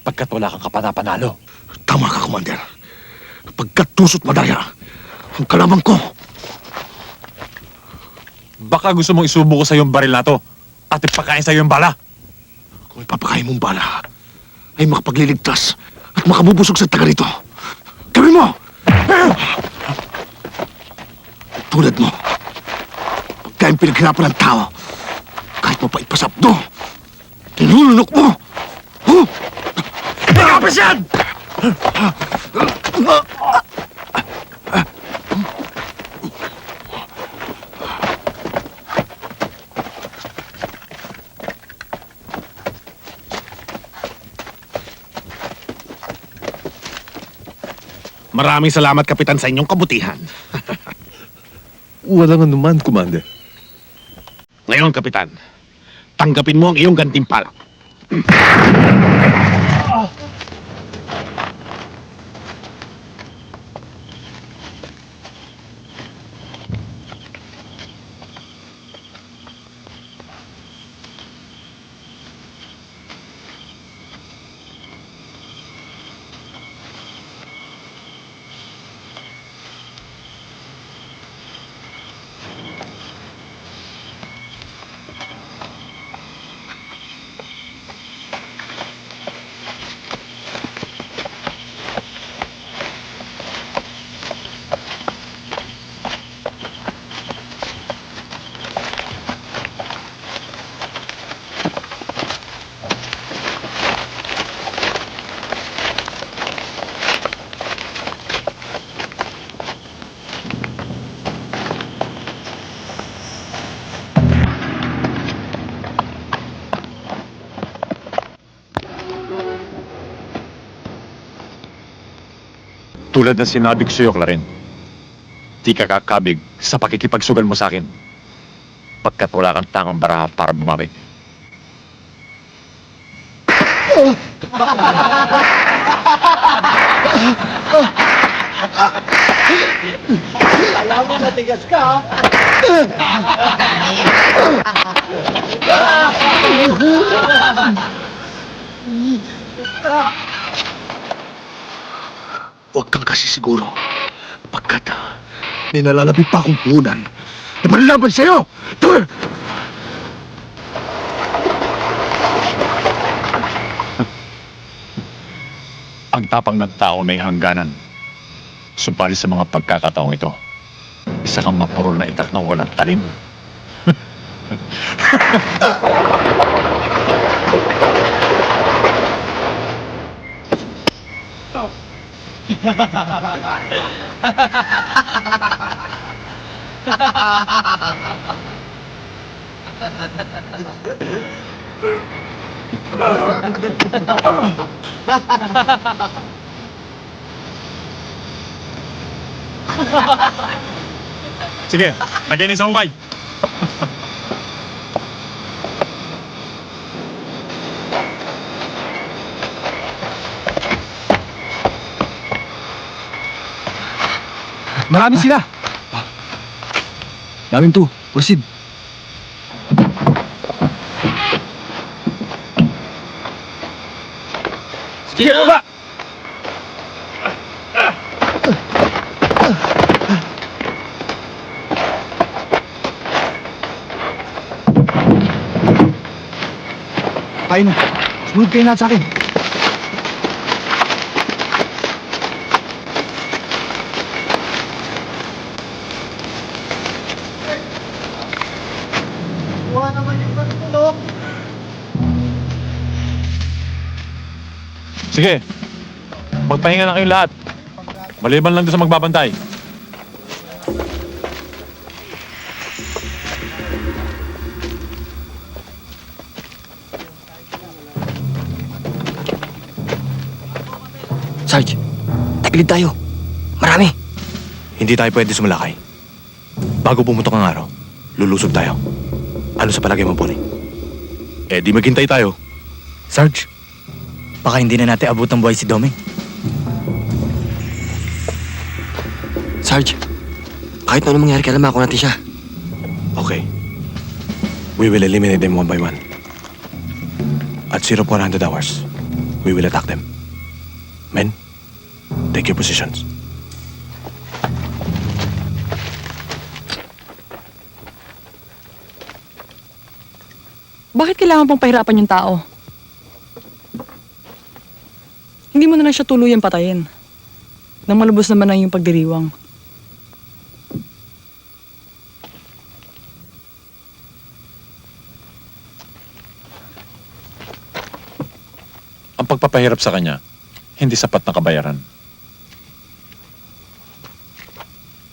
Pagkat wala kang kapanapanalo. Tama ka, Commander. Pagkat tusot madaya, ang kalaban ko. Baka gusto mong isubo ko sa iyong baril na to at ipakain sa iyong bala. Kung ipapakain mong bala, ay makapagliligtas at makabubusog sa taga rito. Gawin mo! Tulad mo, pagka yung pinaghirapan ng tao, kahit mo pa ipasapdo, tinulunok mo! Huh? Nakapis yan! Maraming salamat, Kapitan, sa inyong kabutihan. Walang anuman, Commander. Ngayon, Kapitan, tanggapin mo ang iyong gantimpala. Tulad ng sinabi ko sa'yo, Clarin, di ka kakabig sa pakikipagsugal mo sa akin pagkat wala kang tangang baraha para bumabig. Alam mo, matigas ka, Huwag kang kasi siguro, pagkat nilalapit pa akong puhunan na manlaban sa'yo! Ang tapang ng tao may hangganan. Subalit sa mga pagkakataong ito, isa kang mapurol na itak na walang talim. Sige, lagyan niyo sa hukay. Marami sila. Namin to. Proceed. Sige, baba! Tayo na. Sumunod kayo na sa akin. Wala naman yung matulog. Sige, magpahinga na kayong lahat. Maliban lang doon sa magbabantay. Sarge, tagilid tayo. Marami. Hindi tayo pwede sumalakay. Bago pumutok ang araw, lulusog tayo. Ano sa palagay mo, Bonnie? Eh, di maghintay tayo. Sarge, baka hindi na natin abot ng buhay si Doming. Sarge, kahit na anong mangyari, kailangan ako natin siya. Okay. We will eliminate them one by one. At 0-100 hours, we will attack them. Men, take your positions. Bakit kailangan pang pahirapan yung tao? hindi mo na lang siya tuluyang patayin. Nang malubos naman ang iyong pagdiriwang. Ang pagpapahirap sa kanya, hindi sapat na kabayaran.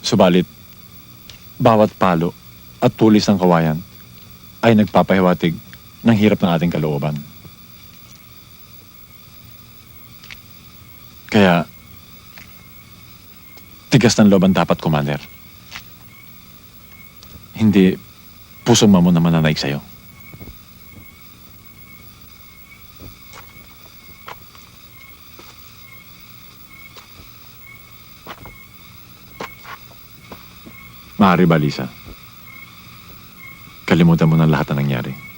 Subalit, bawat palo at tulis ng kawayan ay nagpapahiwatig ng hirap ng ating kalooban. Kaya, tigas ng loob ang dapat, Commander. Hindi pusong mamon na mananaig sa'yo. Maaari ba, Lisa? Kalimutan mo na lahat na nangyari.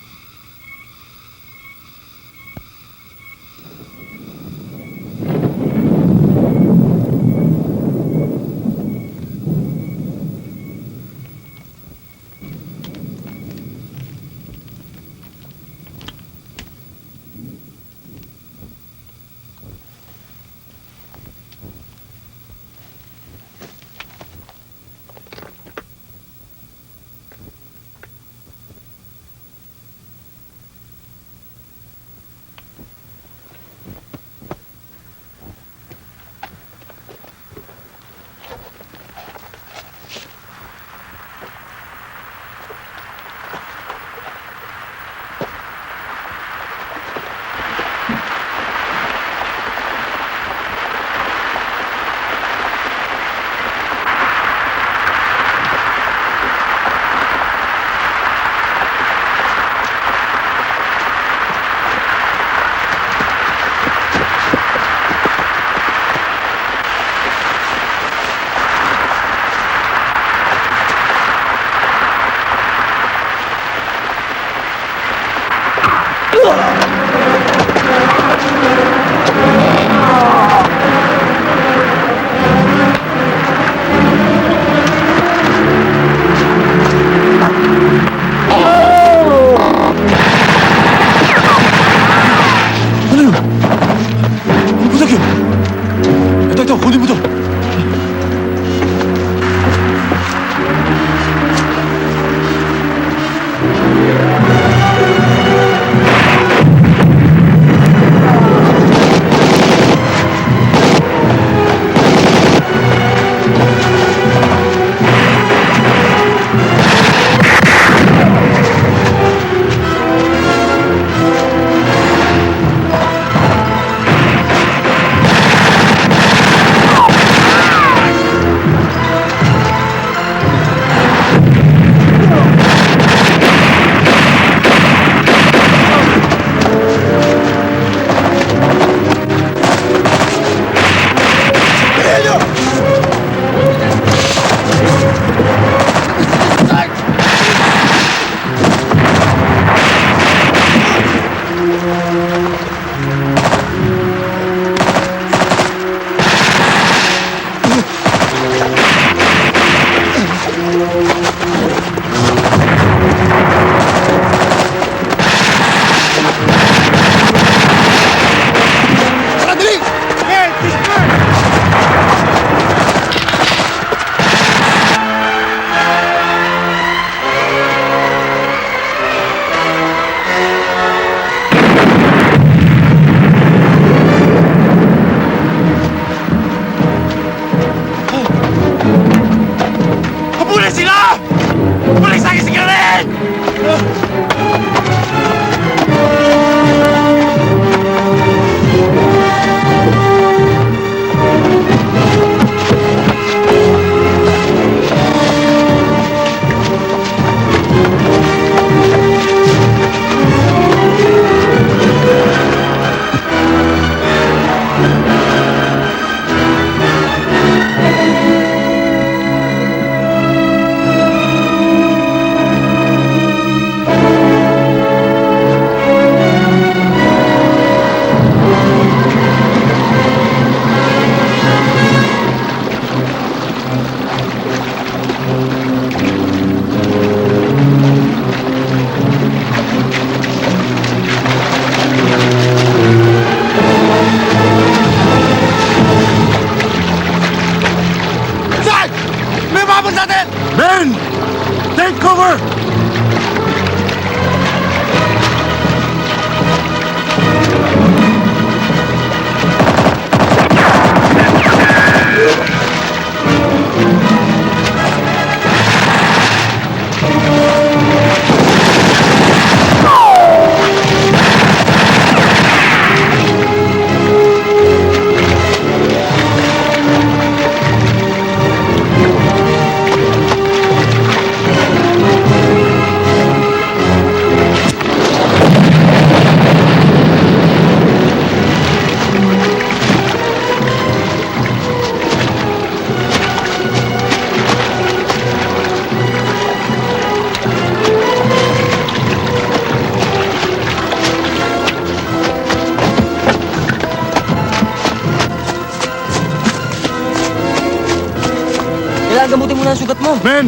gamutin mo na ang sugat mo. Men,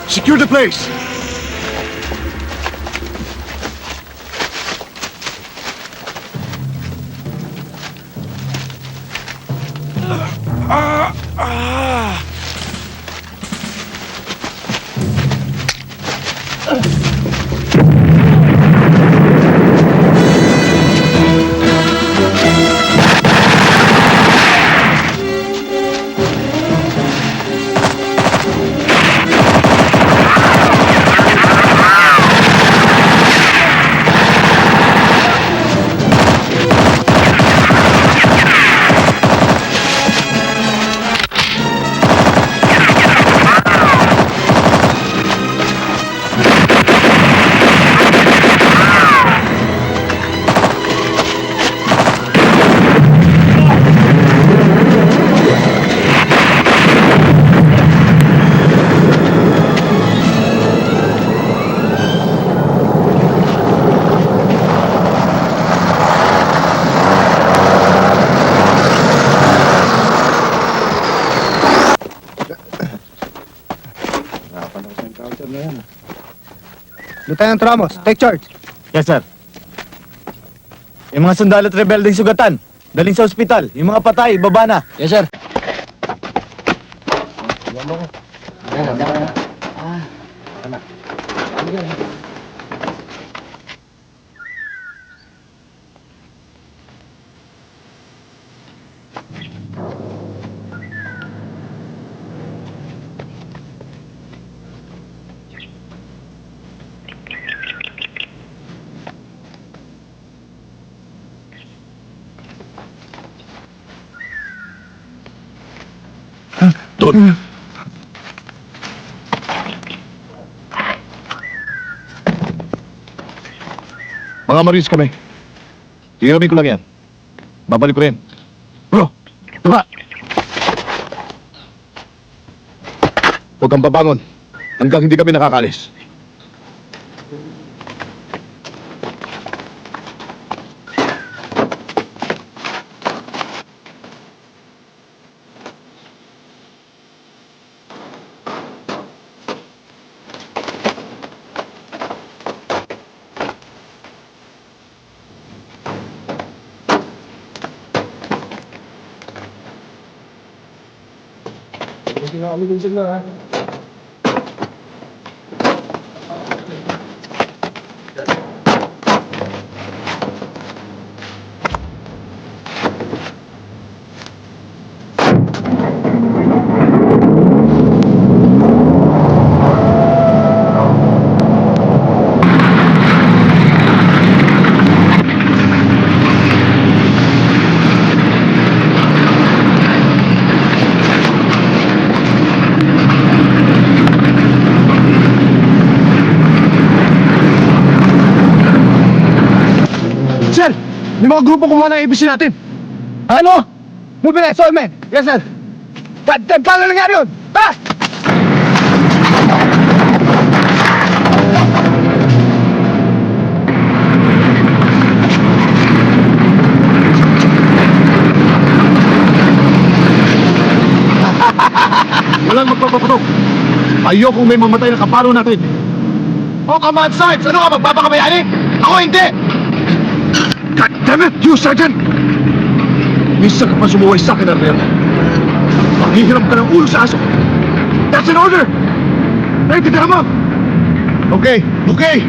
secure the place. Lieutenant Ramos, take charge. Yes, sir. Yung mga sundalo at rebeldeng sugatan, daling sa ospital. Yung mga patay, baba na. Yes, sir. Doon. Mga Marines kami. Hiramin ko lang yan. Babalik ko rin. Bro, tama. Huwag kang babangon hanggang hindi kami nakakalis. Sir, may mga grupo kumuha ng ABC natin. Ano? Mobilize all men. Yes, sir. Paano nangyari yun? Ha? Walang magpapapatok. Ayokong may mamatay na kaparo natin. Oh, command Sarge! Ano ka, magpapakabayani? Ako hindi! God damn it, you Sergeant! Minsan ka pa sumuway sa akin, Arnel. Maghihiram ka ng ulo sa aso. That's an order! Naintindihan mo? Okay, okay.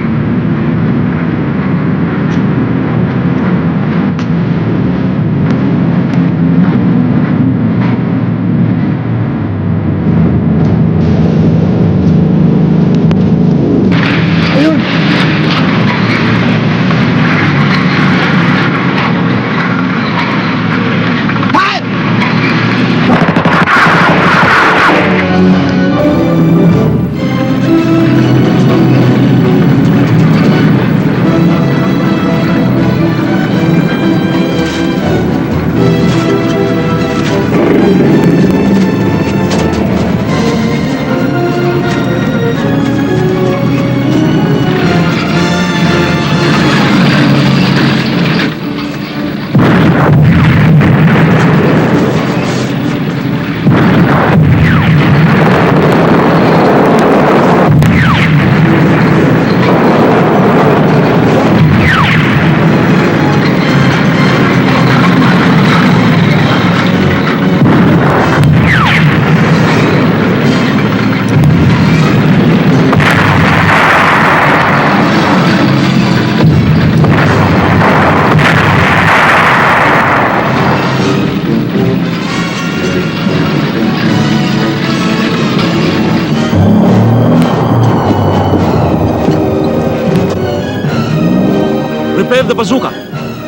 Prepare the bazooka.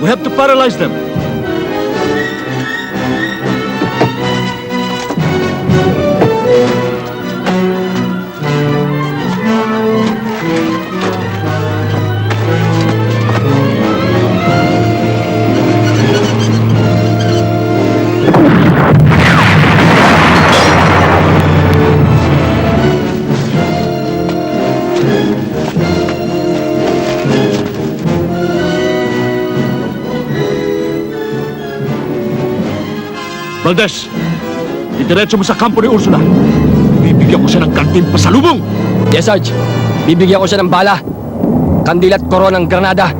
We have to paralyze them. Valdez, idiretso mo sa kampo ni Ursula. Bibigyan ko siya ng kanting pasalubong. Yes, Sarge. Bibigyan ko siya ng bala, kandil at koronang granada.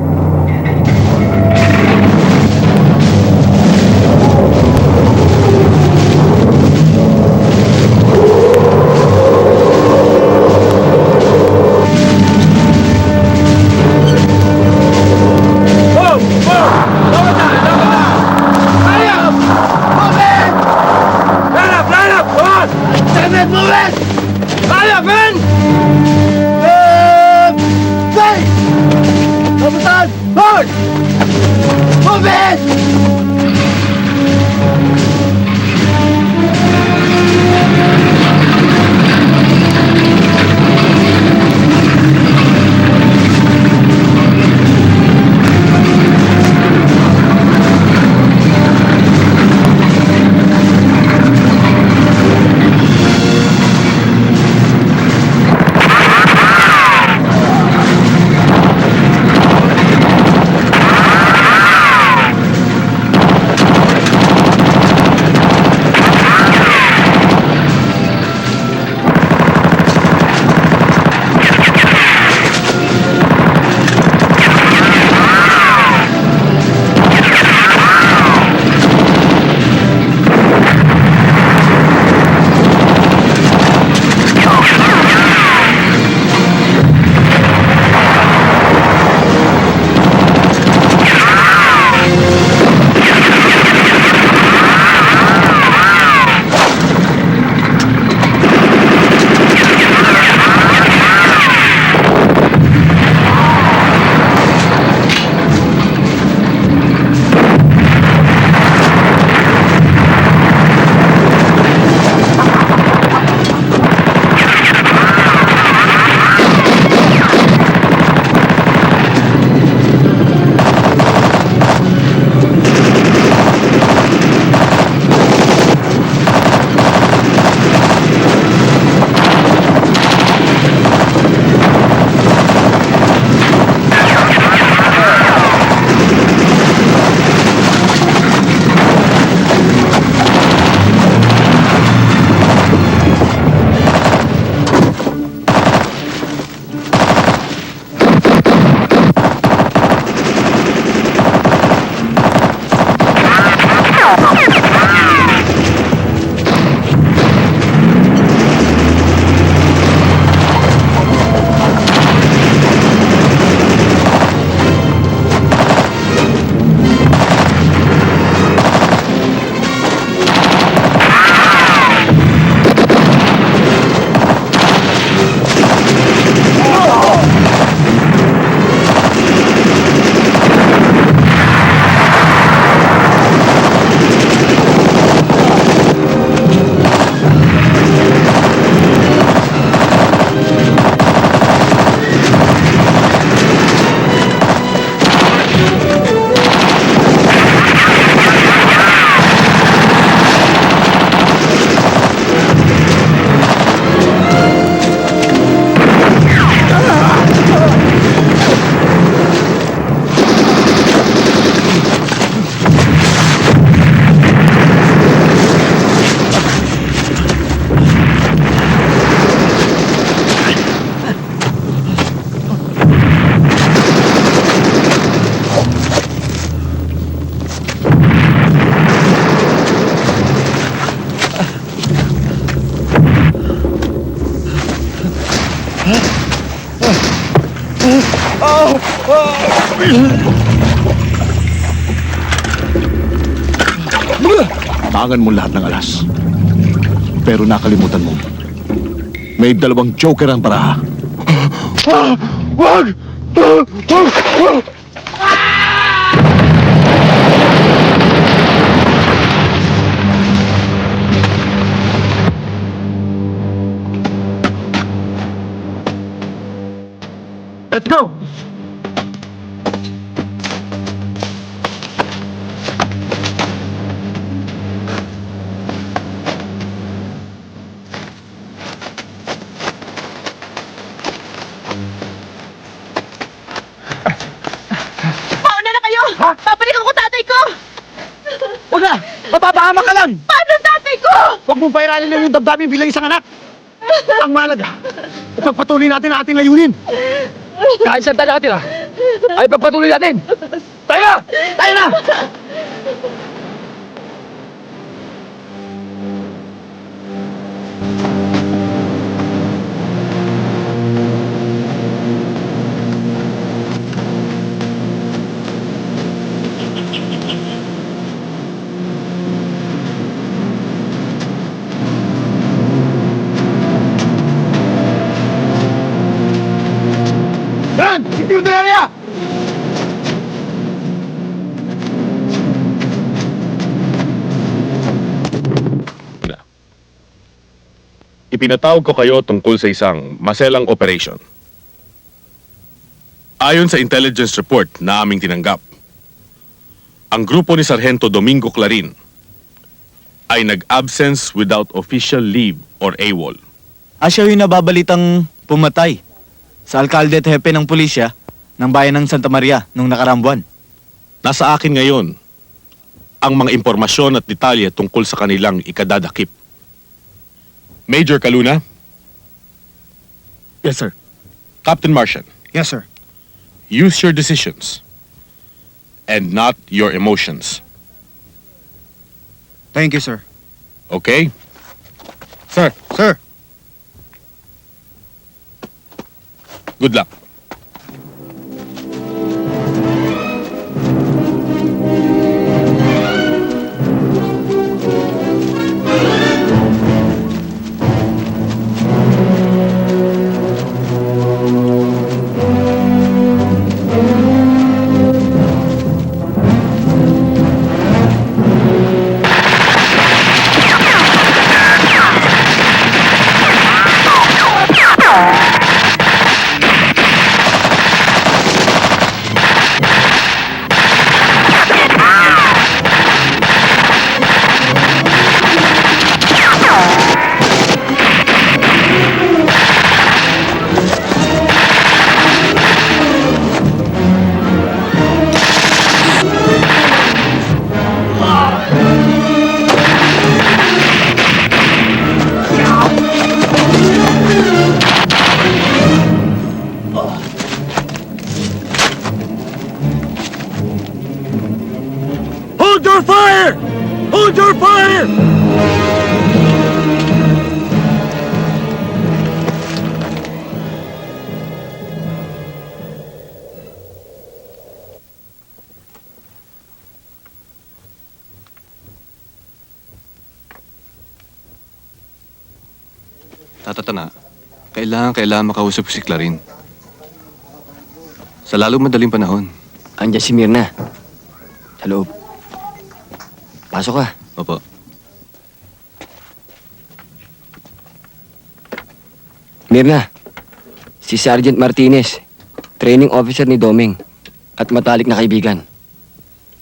Tangan mo lahat ng alas. Pero nakalimutan mo, may dalawang joker ang baraha. Wag! Huwag na! Mapapahama ka lang! Paano tatay ko? Huwag mong pairalin lang yung damdamin bilang isang anak! Ang mahalaga, ipagpatuloy natin ang ating layunin! Kahit saan tayo nakatira, ay pagpatuloy natin! Tayo na! Tayo na! Yan! Hindi mo area! Ipinatawag ko kayo tungkol sa isang maselang operation. Ayon sa intelligence report na aming tinanggap, ang grupo ni Sargento Domingo Clarin ay nag-absence without official leave or AWOL. Siya yung nababalitang pumatay sa alkalde at hepe ng pulisya ng bayan ng Santa Maria nung nakaraang buwan. Nasa akin ngayon ang mga impormasyon at detalye tungkol sa kanilang ikadadakip. Major Caluna? Yes, sir. Captain Martian? Yes, sir. Use your decisions and not your emotions. Thank you, sir. Okay? Sir. Sir. Good luck. Hold your fire! Hold your fire! Tatatana, kailangan makausap ko si Clarin. Sa lalong madaling panahon. Andiyan si Mirna. Sa loob. Pasok ka. Opo. Mirna, si Sergeant Martinez, training officer ni Doming at matalik na kaibigan.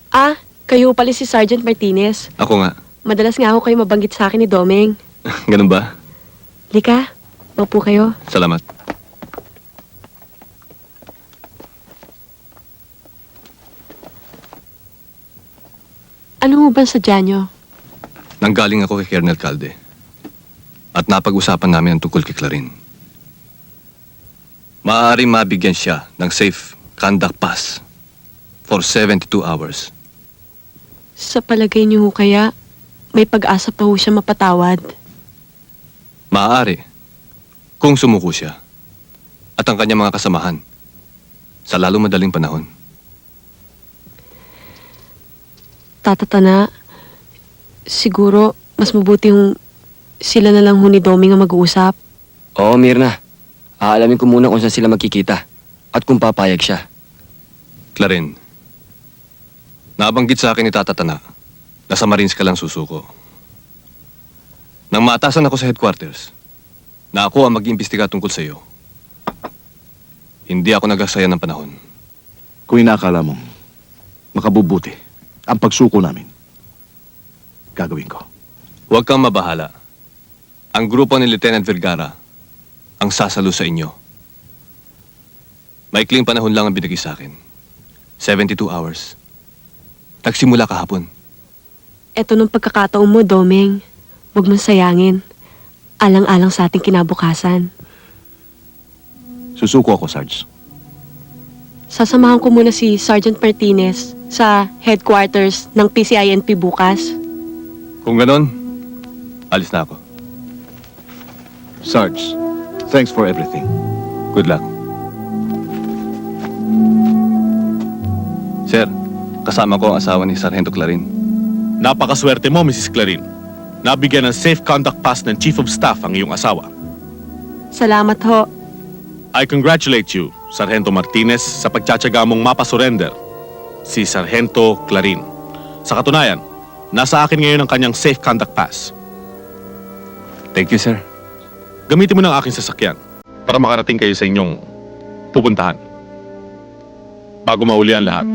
Ah, kayo pala si Sergeant Martinez. Ako nga. Madalas nga ako kayo mabanggit sa akin ni Doming. Ganun ba? Lika, maupo kayo. Salamat. Ano ho ba sadya nyo? Nanggaling ako kay Colonel Calde. At napag-usapan namin ang tungkol kay Clarin. Maaaring mabigyan siya ng safe conduct pass for 72 hours. Sa palagay niyo ho kaya, may pag-asa pa ho siya mapatawad. Maaari kung sumuko siya at ang kanyang mga kasamahan sa lalong madaling panahon. Tatatana, siguro mas mabuti yung sila na lang ho ni Doming ang mag-uusap. Oo, Mirna. Aalamin ko muna kung saan sila magkikita at kung papayag siya. Clarin, nabanggit sa akin ni Tatatana na sa Marines ka lang susuko. Nang maatasan ako sa headquarters na ako ang mag-iimbestiga tungkol sa iyo, hindi ako nagsasaya ng panahon. Kung inaakala mong makabubuti ang pagsuko namin, gagawin ko. Huwag kang mabahala. Ang grupo ni Lieutenant Vergara ang sasalo sa inyo. Maikling panahon lang ang binigay sa akin. 72 hours. Nagsimula kahapon. Eto nung pagkakataon mo, Domeng. Huwag mong sayangin. Alang-alang sa ating kinabukasan. Susuko ako, Sarge. Sasamahan ko muna si Sergeant Martinez sa headquarters ng PCINP bukas. Kung ganon, alis na ako. Sarge, thanks for everything. Good luck. Sir, kasama ko ang asawa ni Sargento Clarin. Napakaswerte mo, Mrs. Clarin. Nabigyan ng safe conduct pass ng Chief of Staff ang iyong asawa. Salamat ho. I congratulate you, Sargento Martinez, sa pagtsatsaga mong mapasurrender si Sargento Clarin. Sa katunayan, nasa akin ngayon ang kanyang safe conduct pass. Thank you, sir. Gamitin mo ng aking sasakyan para makarating kayo sa inyong pupuntahan. Bago mauli ang lahat.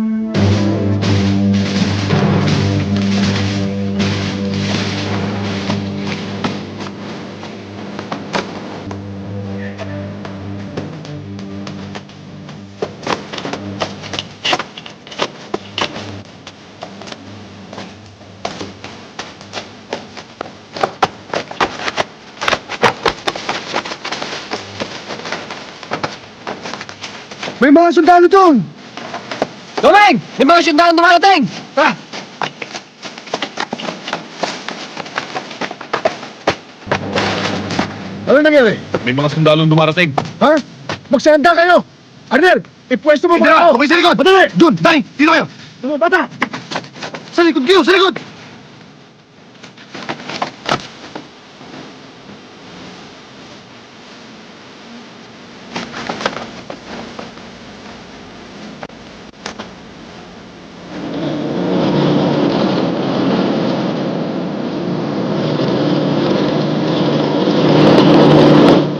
May mga sundalo doon! Domeng! May mga sundalo dumarating! Tara! Ano nangyari? May mga sundalong dumarating. Ha? Magsayanda kayo! Arner! Ipwesto mo mga tao! Okay, sa likod! Madali! Doon! Dani! Dito kayo! Bata! Sa likod kayo! Sa likod!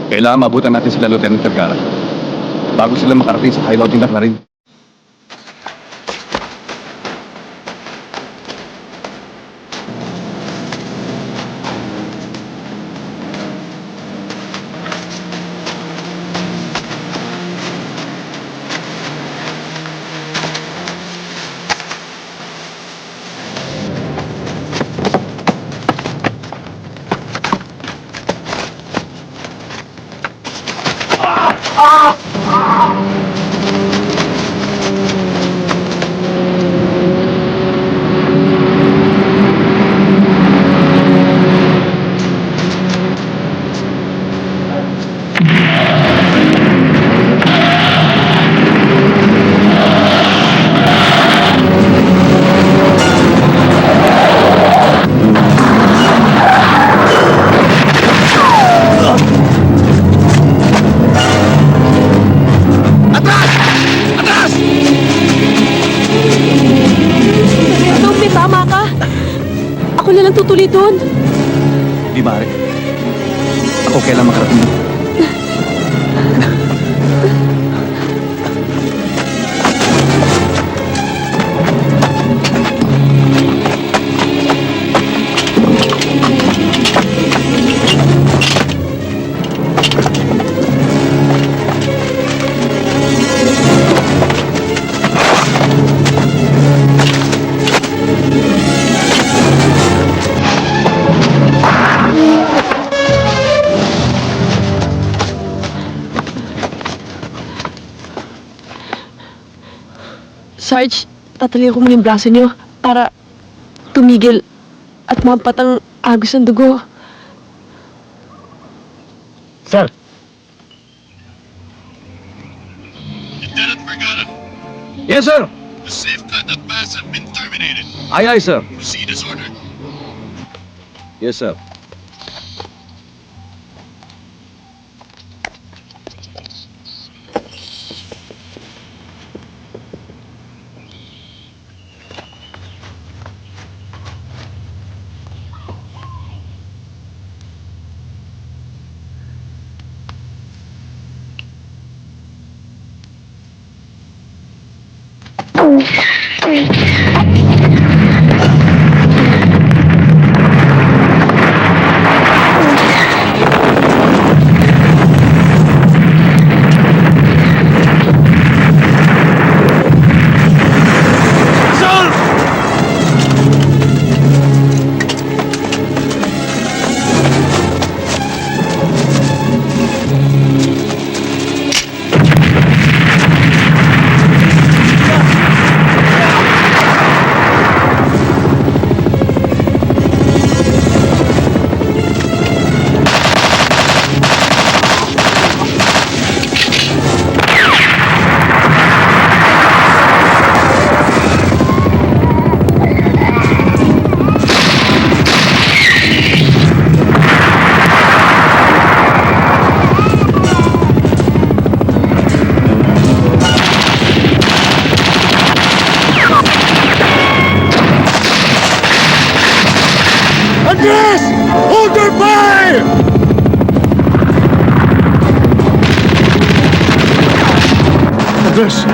Kailangan mabutan natin sila Lieutenant Vergara bago sila makarating sa hideout na Clarin. Domeng, tama ka. Ako na lang tutuloy doon. Di maaari. Ako kailan makarating doon. Sarge, tatalian ko muna yung braso niyo para tumigil at mampat ang agos ng dugo. Sir! Lieutenant Vergara, Yes, sir. the safe conduct pass has been terminated. Aye, aye, sir. Proceed as ordered. Yes, sir. Andres! Hold your fire! Andres!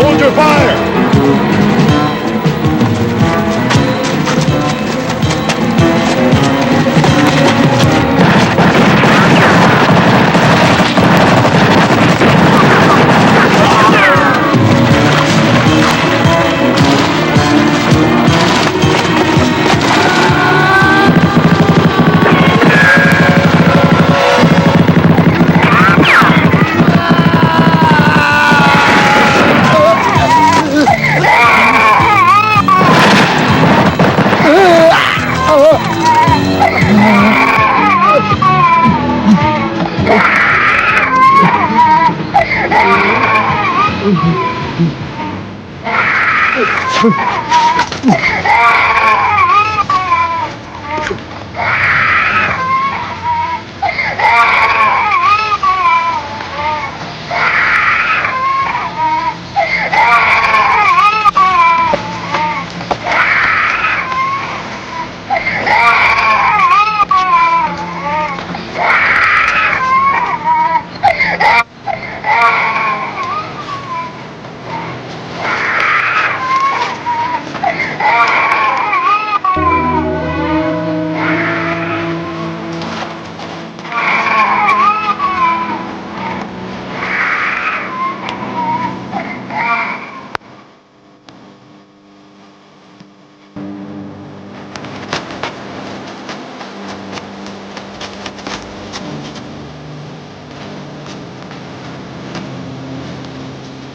Hold your fire!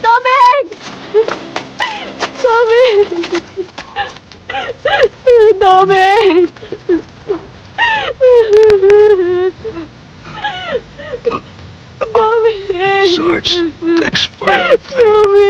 Tommy! Tommy! Sarge, thanks for everything.